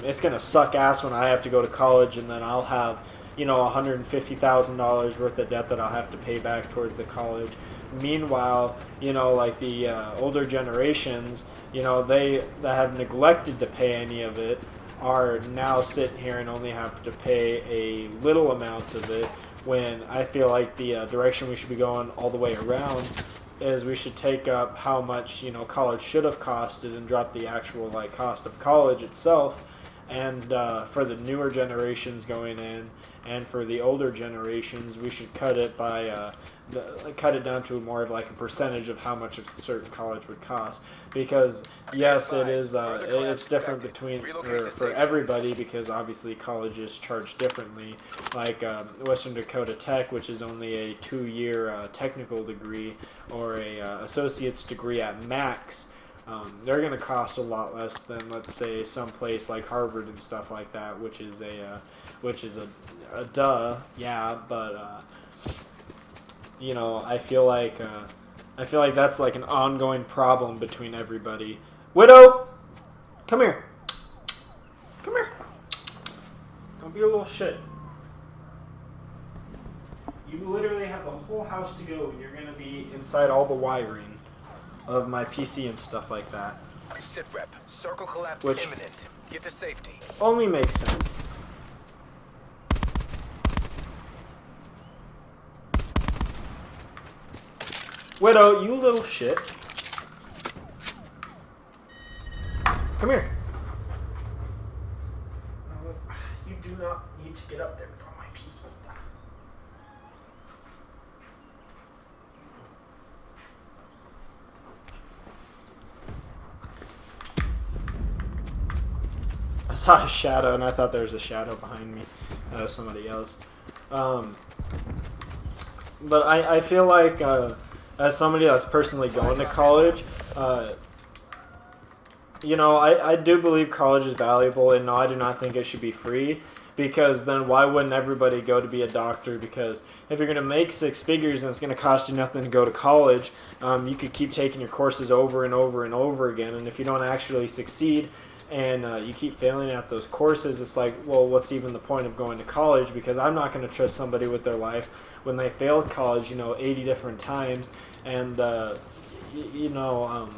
it's gonna suck ass when I have to go to college, and then I'll have, you know, $150,000 worth of debt that I'll have to pay back towards the college. Meanwhile, you know, like the older generations, you know, that have neglected to pay any of it are now sitting here and only have to pay a little amount of it, when I feel like the direction we should be going all the way around is we should take up how much, you know, college should have costed and drop the actual like cost of college itself. And for the newer generations going in, and for the older generations, we should cut it by cut it down to more of like a percentage of how much a certain college would cost. Because yes, it is it's different between for everybody, because obviously colleges charge differently. Like Western Dakota Tech, which is only a 2-year technical degree or a associate's degree at max. They're going to cost a lot less than, let's say, some place like Harvard and stuff like that, which is a duh, yeah. But you know, I feel like that's like an ongoing problem between everybody. Widow, come here, come here. Don't be a little shit. You literally have the whole house to go, and you're going to be inside all the wiring of my PC and stuff like that. Sit rep. Circle collapse Which imminent. Get to safety. only makes sense. Widow, you little shit. Come here. You do not need to get up there with all my piece of stuff. I saw a shadow, and I thought there was a shadow behind me. That was somebody else. But I feel like, as somebody that's personally going to college, you know, I do believe college is valuable, and no, I do not think it should be free, because then why wouldn't everybody go to be a doctor? Because if you're going to make 6 figures and it's going to cost you nothing to go to college, you could keep taking your courses over and over and over again, and if you don't actually succeed and you keep failing at those courses, it's like, well, what's even the point of going to college? Because I'm not going to trust somebody with their life when they failed college, you know, 80 different times, and, you know,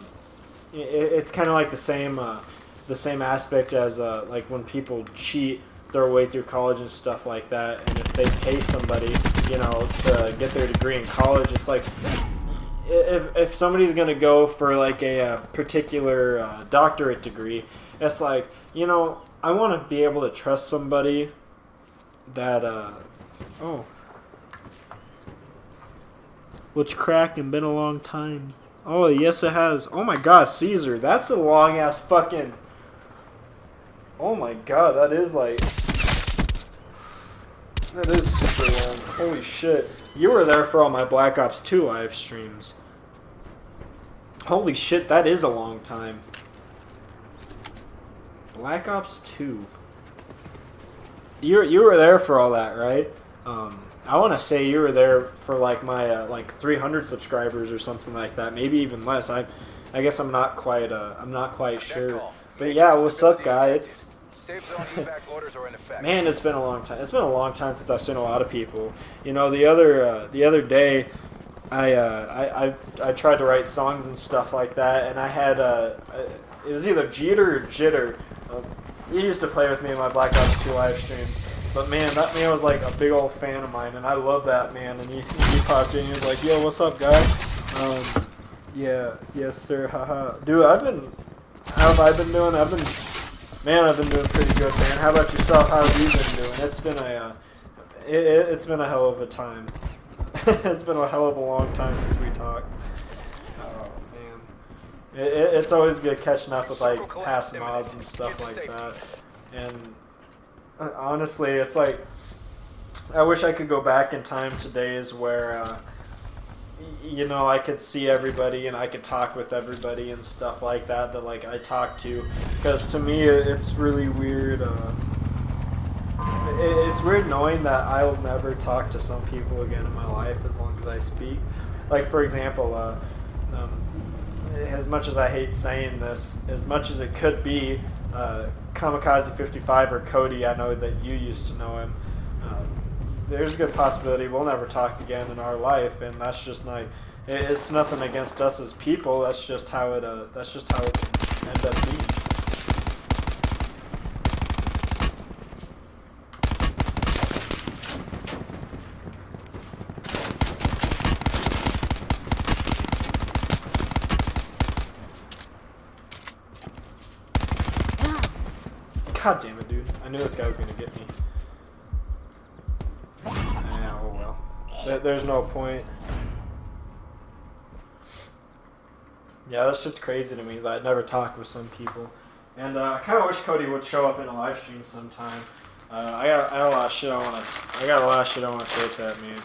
it's kind of like the same aspect as like when people cheat their way through college and stuff like that, and if they pay somebody, you know, to get their degree in college, it's like, if somebody's going to go for like a particular doctorate degree, it's like, you know, I want to be able to trust somebody that, oh, what's cracking? Been a long time. Oh, yes it has. Oh my god, Caesar, that's a long ass fucking, oh my god, that is like, that is super long. Holy shit. You were there for all my Black Ops 2 live streams. Holy shit, that is a long time. Black Ops 2. You were there for all that, right? I want to say you were there for like my like 300 subscribers or something like that, maybe even less. I guess I'm not quite sure. But yeah, what's up, guy? It's man, it's been a long time. It's been a long time since I've seen a lot of people. You know, the other day, I tried to write songs and stuff like that, and I had it was either Jeter or Jitter. He used to play with me in my Black Ops 2 live streams. But man, that man was like a big old fan of mine, and I love that man. And he popped in, he was like, "Yo, what's up, guy?" Yeah, yes, sir, haha. Dude, how have I been doing? I've been doing pretty good, man. How about yourself? How have you been doing? It's been a hell of a time. It's been a hell of a long time since we talked. Oh man, it's always good catching up with like past mods and stuff like that. And honestly, it's like, I wish I could go back in time to days where, you know, I could see everybody and I could talk with everybody and stuff like that like I talk to. Because to me, it's really weird. It's weird knowing that I'll never talk to some people again in my life as long as I speak. Like, for example, as much as I hate saying this, as much as it could be, Kamikaze 55 or Cody, I know that you used to know him. There's a good possibility we'll never talk again in our life, and that's just like, it's nothing against us as people. That's just how it can end up being. God damn it, dude. I knew this guy was going to get me. Oh well. There's no point. Yeah, that shit's crazy to me that I'd never talk with some people. And I kind of wish Cody would show up in a live stream sometime. I got a lot of shit I want to say to that man.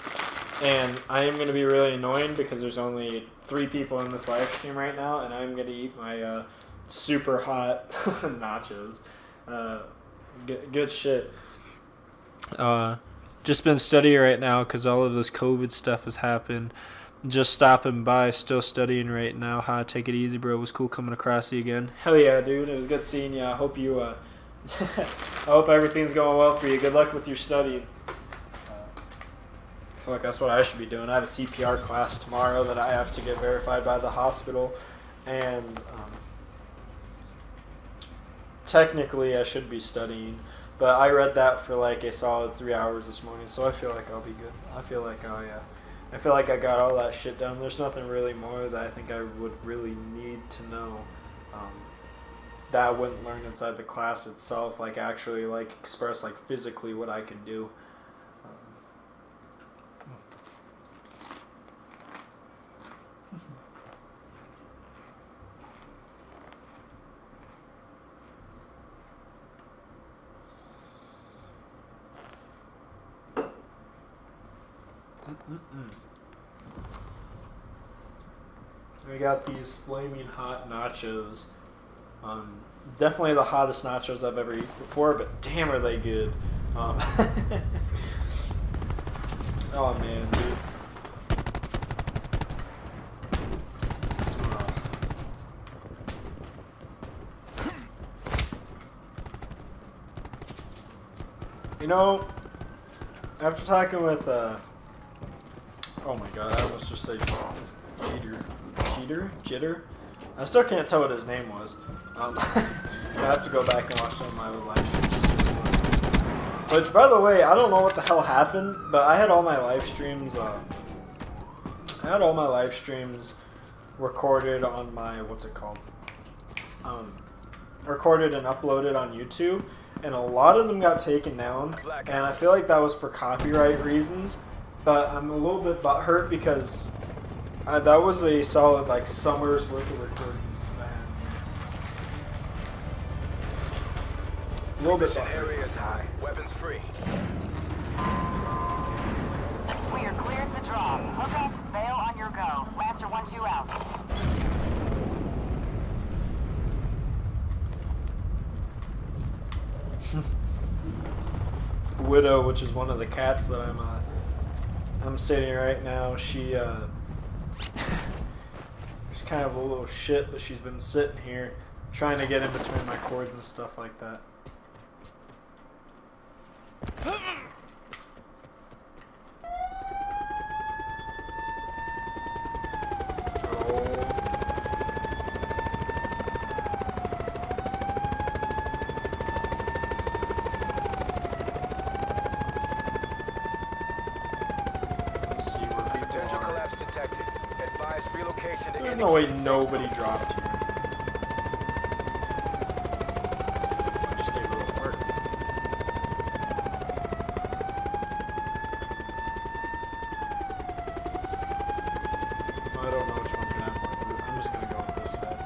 And I am going to be really annoying because there's only 3 people in this live stream right now, and I'm going to eat my super hot nachos. Good shit. Just been studying right now because all of this COVID stuff has happened. Just stopping by, still studying right now. Take it easy, bro. It was cool coming across you again. Hell yeah, dude. It was good seeing you. I hope you, I hope everything's going well for you. Good luck with your studying. Fuck, that's what I should be doing. I have a CPR class tomorrow that I have to get verified by the hospital, and technically I should be studying, but I read that for like a solid 3 hours this morning, so I feel like I'll be good. I feel like I feel like I got all that shit down. There's nothing really more that I think I would really need to know that I wouldn't learn inside the class itself, like actually like express like physically what I can do. We got these flaming hot nachos. Definitely the hottest nachos I've ever eaten before, but damn are they good. Oh man, dude. You know, after talking with oh my god, I almost just said Jitter. I still can't tell what his name was. I have to go back and watch some of my old live streams to see what it was. Which, by the way, I don't know what the hell happened, but I had all my live streams. Recorded on my recorded and uploaded on YouTube, and a lot of them got taken down, and I feel like that was for copyright reasons. But I'm a little bit butthurt because that was a solid like summer's worth of recordings. A little bit butthurt. Area is high. Weapons free. We are cleared to drop. Hook up, bail on your go. Lancer 1-2 out. Widow, which is one of the cats that I'm sitting right now, she's kind of a little shit, but she's been sitting here trying to get in between my cords and stuff like that. There's no way nobody dropped here. Just gave a little fart. I don't know which one's gonna have more loot. I'm just gonna go with this side.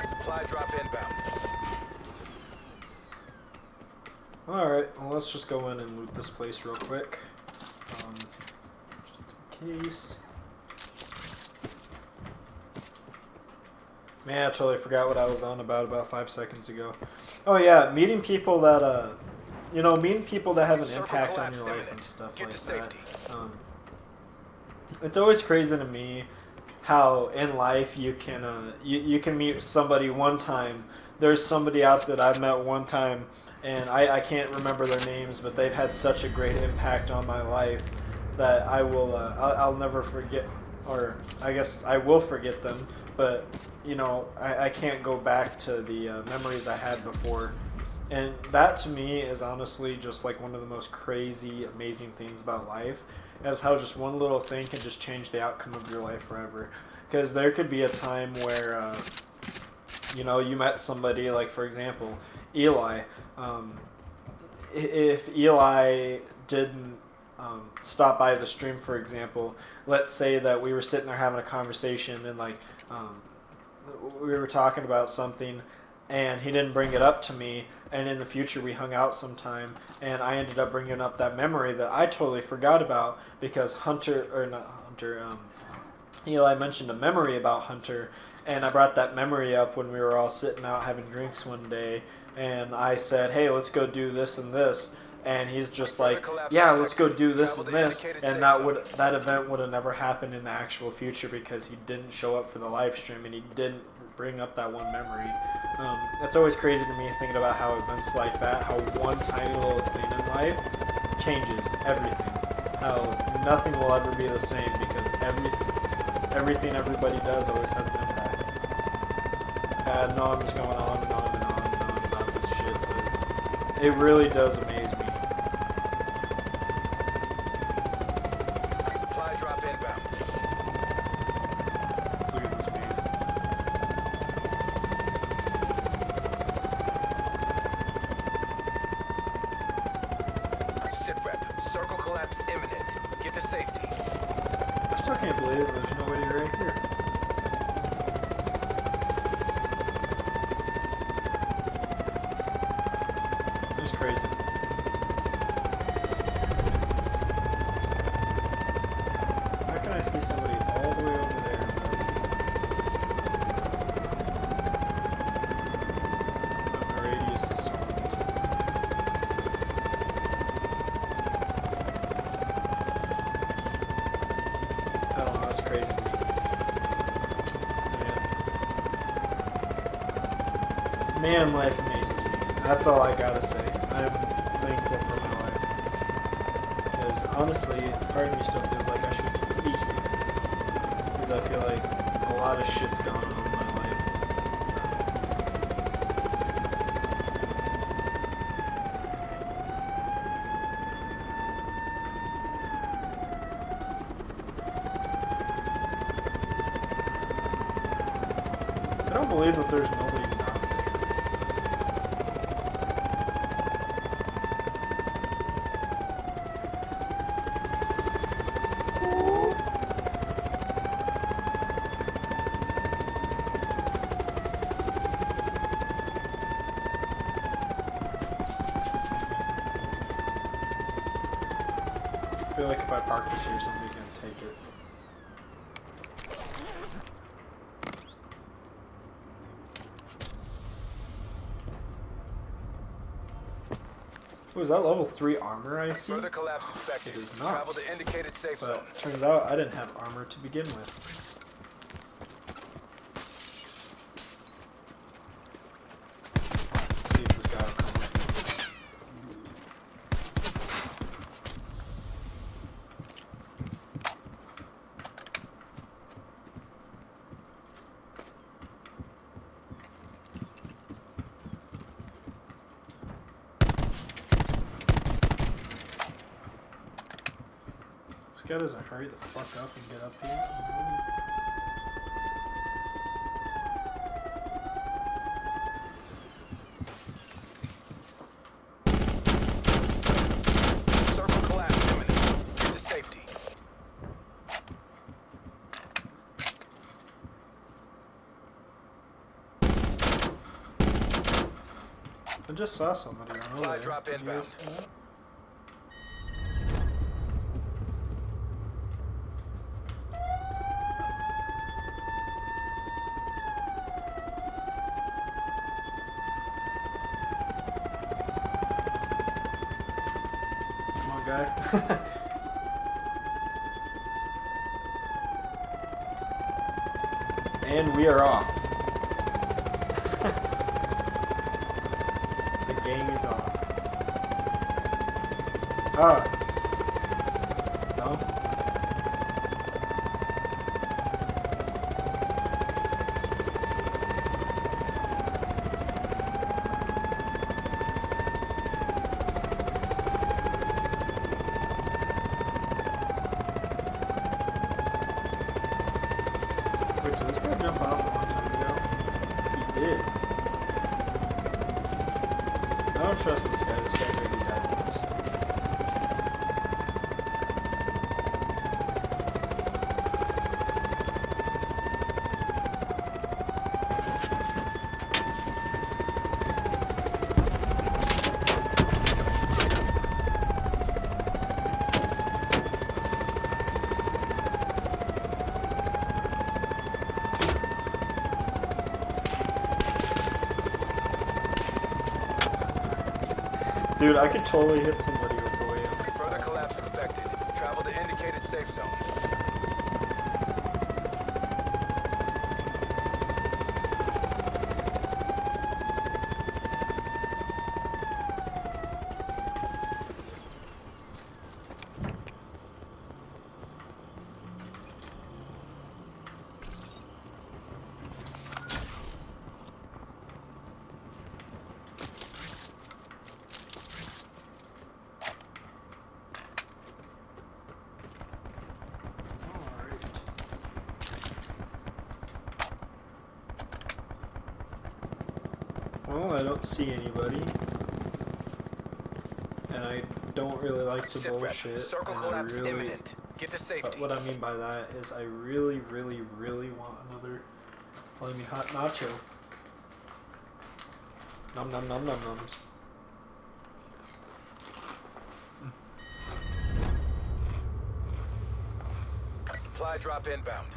Supply drop inbound. Alright, well let's just go in and loot this place real quick. Case. Man, I totally forgot what I was on about 5 seconds ago. Oh yeah, meeting people that meeting people that have an impact on your life and stuff like that. It's always crazy to me how in life you can you can meet somebody one time. There's somebody out that I've met one time, and I can't remember their names, but they've had such a great impact on my life that I will I'll never forget, or I guess I will forget them, but you know, I can't go back to the memories I had before, and that to me is honestly just like one of the most crazy, amazing things about life, is how just one little thing can just change the outcome of your life forever. Because there could be a time where you know, you met somebody, like for example Eli, if Eli didn't stop by the stream, for example, let's say that we were sitting there having a conversation and like we were talking about something and he didn't bring it up to me, and in the future we hung out sometime and I ended up bringing up that memory that I totally forgot about because Eli mentioned a memory about Hunter, and I brought that memory up when we were all sitting out having drinks one day, and I said, hey, let's go do this and this. And he's just like, yeah, let's go do this and this, and that event would have never happened in the actual future because he didn't show up for the live stream and he didn't bring up that one memory. It's always crazy to me thinking about how events like that, how one tiny little thing in life changes everything. How nothing will ever be the same because everything everybody does always has an impact. I know I'm just going on and on and on and on about this shit, but it really does amaze me. Supply drop inbound. Let's look at this man. Sit rep. Circle collapse imminent. Get to safety. I still can't believe there's nobody right here. It's crazy. How can I see somebody all the way over there? But the radius is so limited. I don't know, it's crazy to me. Man, life amazes me. That's all I gotta say. I'm thankful for my life. Because honestly, part of me still feels like I should be here. Because I feel like a lot of shit's gone on in my life. I don't believe that there's nobody out there. I feel like if I park this here, somebody's gonna take it. Oh, is that level 3 armor I see? Further collapse expected. It is not. Travel to indicated safe zone. But turns out I didn't have armor to begin with. Let's see if this guy will come with me. This guy doesn't hurry the fuck up and get up here. Circle collapse imminent. Get to safety. I just saw somebody on over Supply there. drop Did you inbound. guys see that? Come on, guy. And we are off. The gang is off. Ah. No? Wait, did this guy jump off a long time ago? He did. I don't trust this guy. This guy's already dead once. Dude, I could totally hit somebody with the way I'm Further collapse expected. Travel to indicated safe zone. I don't see anybody. And I don't really like to bullshit. Circle And I collapse really, imminent. Get to safety. but what I mean by that is I really, really, really want another flaming hot nacho. Nom nom nom nom noms. Supply drop inbound.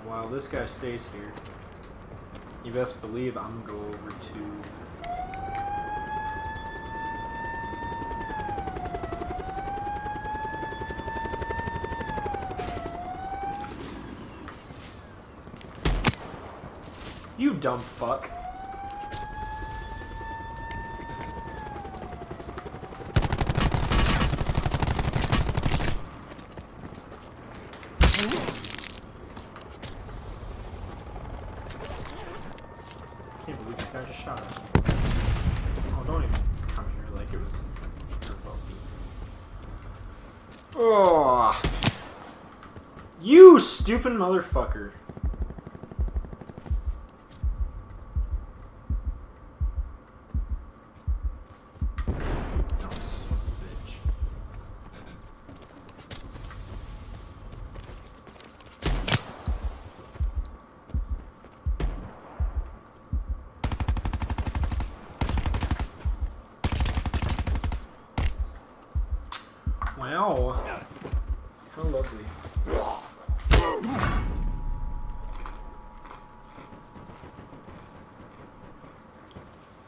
While this guy stays here, you best believe I'm gonna go over to you dumb fuck. Can't believe this guy just shot us. Oh, don't even come here like it was your fault. Oh, you stupid motherfucker. Wow. How lovely.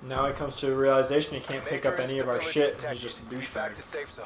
Now it comes to the realization he can't pick up any of our shit. He's just a douchebag. Back to safe zone.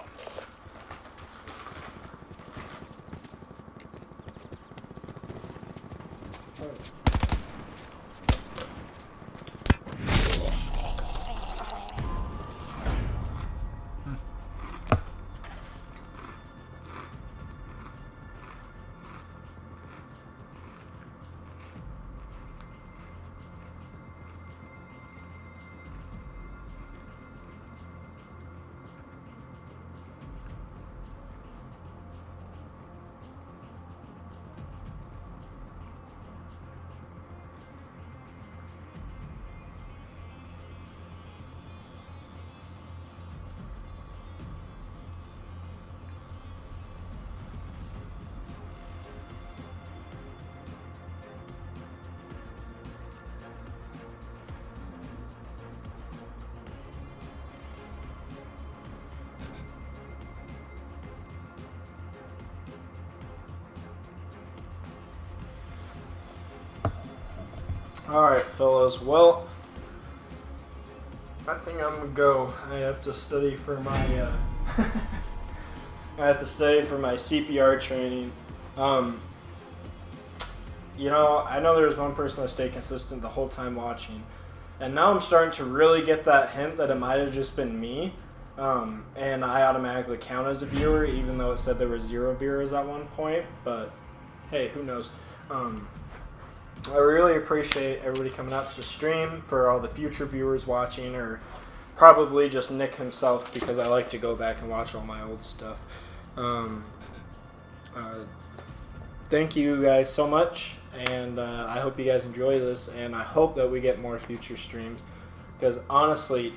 Alright, fellas. Well, I think I'm gonna go. I have to study for my, I have to study for my CPR training. You know, I know there was one person that stayed consistent the whole time watching. And now I'm starting to really get that hint that it might have just been me. And I automatically count as a viewer, even though it said there were 0 viewers at one point. But, hey, who knows? I really appreciate everybody coming out to the stream, for all the future viewers watching, or probably just Nick himself, because I like to go back and watch all my old stuff. Thank you guys so much, and I hope you guys enjoy this, and I hope that we get more future streams, because honestly,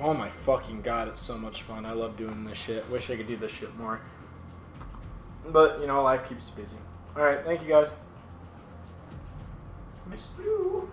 oh my fucking god, it's so much fun. I love doing this shit. Wish I could do this shit more. But, you know, life keeps busy. Alright, thank you guys. Miss Blue.